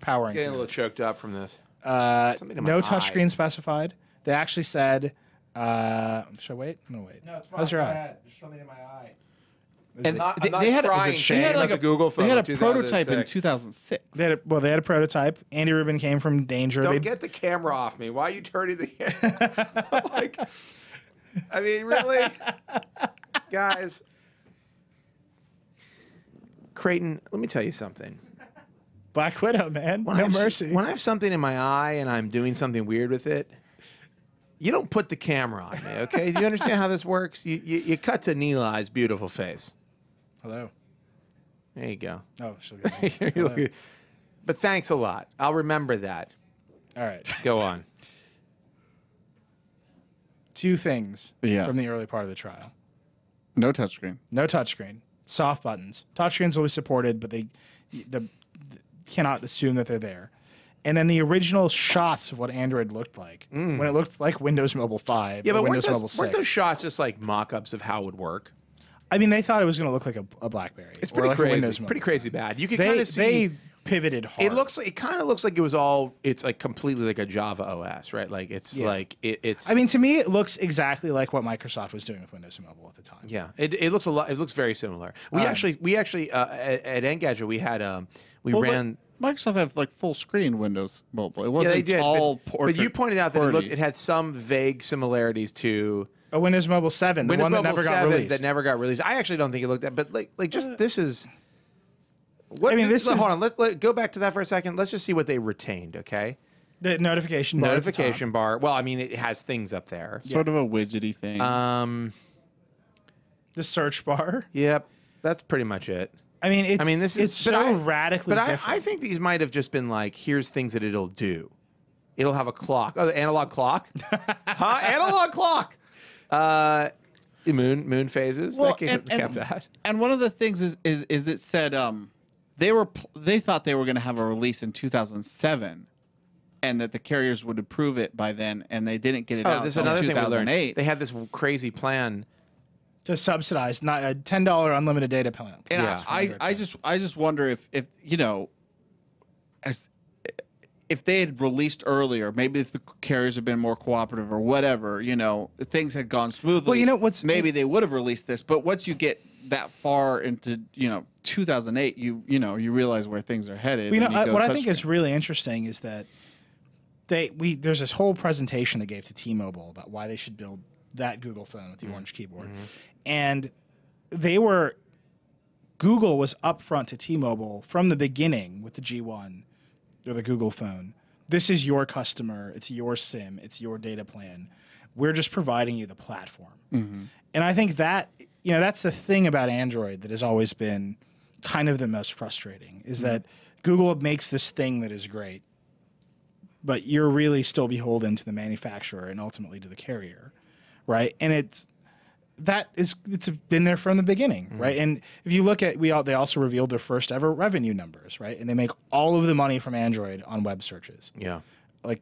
powering. Getting a little choked up from this. No touchscreen specified. They actually said. Should I wait? I'm gonna wait. No, it's fine. How's your eye? There's something in my eye. And they had crying like a Google phone. They had a in prototype in 2006. 2006. They had a prototype. Andy Rubin came from Danger. Don't get the camera off me. Why are you turning the camera? Like, I mean, really? Guys, Creighton, let me tell you something. Black Widow, man. No mercy. When I have something in my eye and I'm doing something weird with it, you don't put the camera on me, okay? Do you understand how this works? You cut to Nilay's beautiful face. Hello. There you go. Oh, she'll get me. But thanks a lot. I'll remember that. All right. Go on. Two things Yeah. from the early part of the trial. No touchscreen. No touchscreen. Soft buttons. Touchscreens will be supported, but they cannot assume that they're there. And then the original shots of what Android looked like, when it looked like Windows Mobile 5 or Windows Mobile 6. Weren't those shots just like mock-ups of how it would work? I mean, they thought it was going to look like a BlackBerry. It's or pretty like a crazy. Windows Mobile. Pretty crazy bad. You can kind They, of see. they pivoted hard. It kind of looks like it was all. It's like completely like a Java OS, right? Like it's like it's. I mean, to me, it looks exactly like what Microsoft was doing with Windows Mobile at the time. Yeah, it looks a lot. It looks very similar. We actually at Engadget we had ran. Microsoft had like full screen Windows Mobile. It Yeah, wasn't they did. all But you pointed out that QWERTY. it had some vague similarities to A Windows Mobile 7, the Windows one that Mobile never got 7 released. that never got released. I actually don't think it looked at, but like just this is. What, I mean, this is- hold on. Let's go back to that for a second. Let's just see what they retained. Okay. The notification bar. at the top. Notification bar. Well, I mean, it has things up there. Sort of a widgety thing. The search bar. Yep. That's pretty much it. I mean, it's so radically But different. I think these might have just been like, here's things that it'll do. It'll have a clock. Oh, the analog clock? Huh? Analog clock. Moon phases. Well, That kept that. And one of the things is it said they thought they were going to have a release in 2007, and that the carriers would approve it by then, and they didn't get it out This is until another thing we learned. 2008. They had this crazy plan. to subsidize not a $10 unlimited data plan. And Yeah. I just wonder if you know, if they had released earlier, maybe if the carriers had been more cooperative or whatever, you know, things had gone smoothly. Well, you know what's maybe they would have released this. But once you get that far into 2008, you realize where things are headed. You know, and you go what I think is touchscreen. really interesting is that there's this whole presentation they gave to T-Mobile about why they should build that Google phone with the orange keyboard, and Google was upfront to T-Mobile from the beginning with the G1 or the Google phone. This is your customer. It's your SIM. It's your data plan. We're just providing you the platform. And I think that that's the thing about Android that has always been kind of the most frustrating is that Google makes this thing that is great, but you're really still beholden to the manufacturer and ultimately to the carrier, right? And it's been there from the beginning, right? And if you look at they also revealed their first ever revenue numbers, right? And they make all of the money from Android on web searches, Yeah. like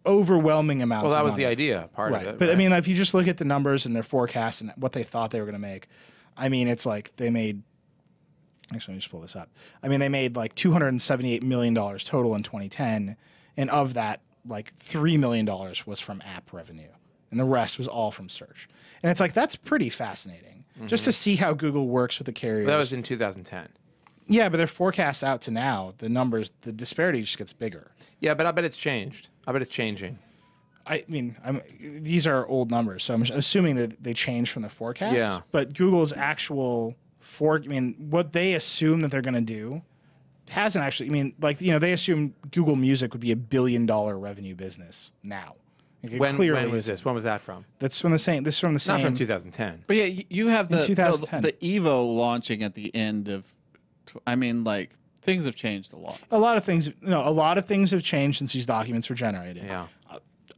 overwhelming amounts. Well, that of was money. the idea, part Right. of it. But I right? mean, if you just look at the numbers and their forecasts and what they thought they were going to make, I mean, it's like they made. Actually, let me just pull this up. I mean, they made like $278 million total in 2010, and of that, like $3 million was from app revenue, and the rest was all from search. And it's like that's pretty fascinating, just to see how Google works with the carriers. that was in 2010. Yeah, but their forecasts out to now, the numbers, the disparity just gets bigger. Yeah, but I bet it's changed. I bet it's changing. I mean, these are old numbers, so I'm assuming that they changed from the forecast. Yeah. But Google's actual what they assume that they're going to do hasn't actually. I mean, they assume Google Music would be $1 billion revenue business now. Like, it When clearly was isn't. this? When was that from? That's from the same. This is from the same. Not from 2010. But yeah, you have In the 2010. the Evo launching at the end of. I mean, like things have changed a lot. A lot of things. A lot of things have changed since these documents were generated. Yeah.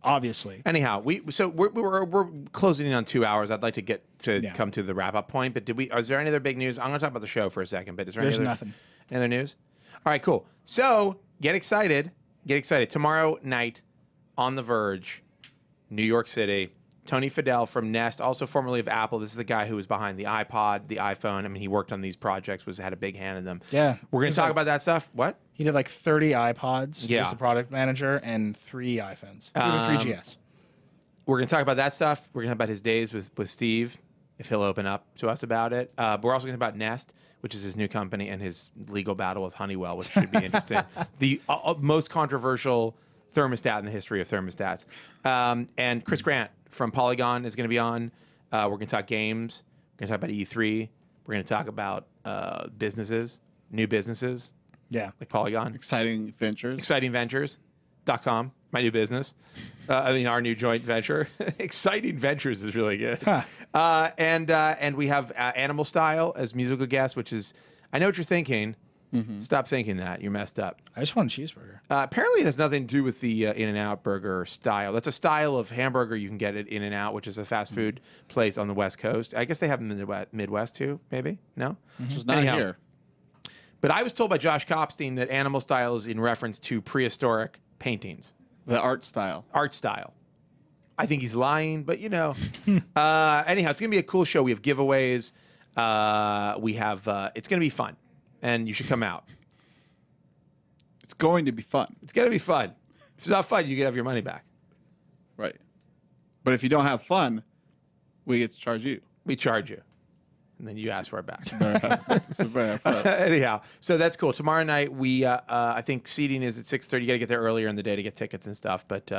Obviously. Anyhow, we're closing in on 2 hours. I'd like to get to come to the wrap up point, but is there any other big news? I'm going to talk about the show for a second, but is there There's any other, nothing. Any other news? All right, cool. So get excited. Get excited. Tomorrow night on The Verge, New York City, Tony Fadell from Nest, also formerly of Apple. This is the guy who was behind the iPod, the iPhone. I mean, he worked on these projects, had a big hand in them. Yeah. We're going to talk about that stuff. What? He did like 30 iPods. Yeah. He was the product manager and 3 iPhones. 3GS. We're going to talk about that stuff. We're going to talk about his days with Steve, if he'll open up to us about it. But we're also going to talk about Nest, which is his new company, and his legal battle with Honeywell, which should be interesting. The most controversial thermostat in the history of thermostats. And Chris Grant from Polygon is going to be on. We're going to talk games. We're going to talk about E3. We're going to talk about businesses, new businesses. Yeah. Like Polygon. Exciting ventures. Excitingventures.com, my new business. Our new joint venture. Exciting Ventures is really good. Huh. And we have Animal Style as musical guest, which is, I know what you're thinking. Stop thinking that. You're messed up. I just want a cheeseburger. Apparently, it has nothing to do with the In-N-Out burger style. That's a style of hamburger you can get at In-N-Out, which is a fast food place on the West Coast. I guess they have them in the Midwest too, maybe? No? Which is not here. But I was told by Josh Kopstein that Animal Style is in reference to prehistoric paintings. The art style. Art style. I think he's lying, but anyhow, it's going to be a cool show. We have giveaways. It's going to be fun, and you should come out. It's going to be fun. It's going to be fun. If it's not fun, you can have your money back. Right. But if you don't have fun, we get to charge you. We charge you. And then you ask for it back. Anyhow, so that's cool. Tomorrow night, I think seating is at 6:30. You got to get there earlier in the day to get tickets and stuff. But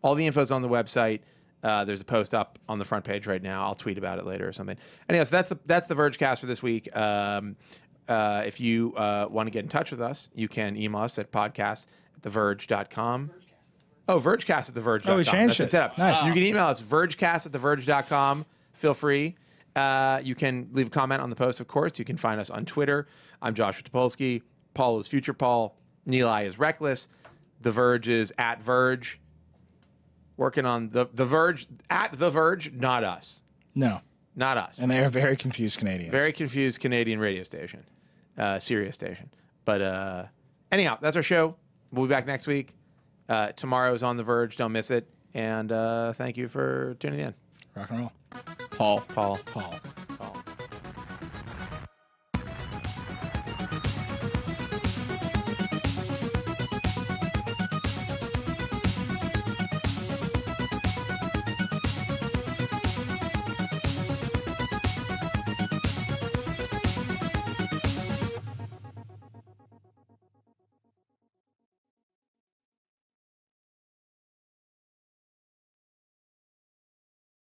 all the info's on the website. There's a post up on the front page right now. I'll tweet about it later or something. Anyhow, so that's the Vergecast for this week. If you want to get in touch with us, you can email us at podcast@theverge.com. Oh, Vergecast@theverge.com. Oh, we changed it. Nice. You can email us, Vergecast@theverge.com. Feel free. You can leave a comment on the post, of course. You can find us on Twitter. I'm Joshua Topolsky. Paul is Future Paul. Nilay is Reckless. The Verge is @Verge. Working on the Verge, @The Verge, not us. No. Not us. And they are very confused Canadians. Very confused Canadian radio station. Sirius station. But anyhow, that's our show. We'll be back next week. Tomorrow's on The Verge. Don't miss it. And thank you for tuning in. Rock and roll. Paul. Paul.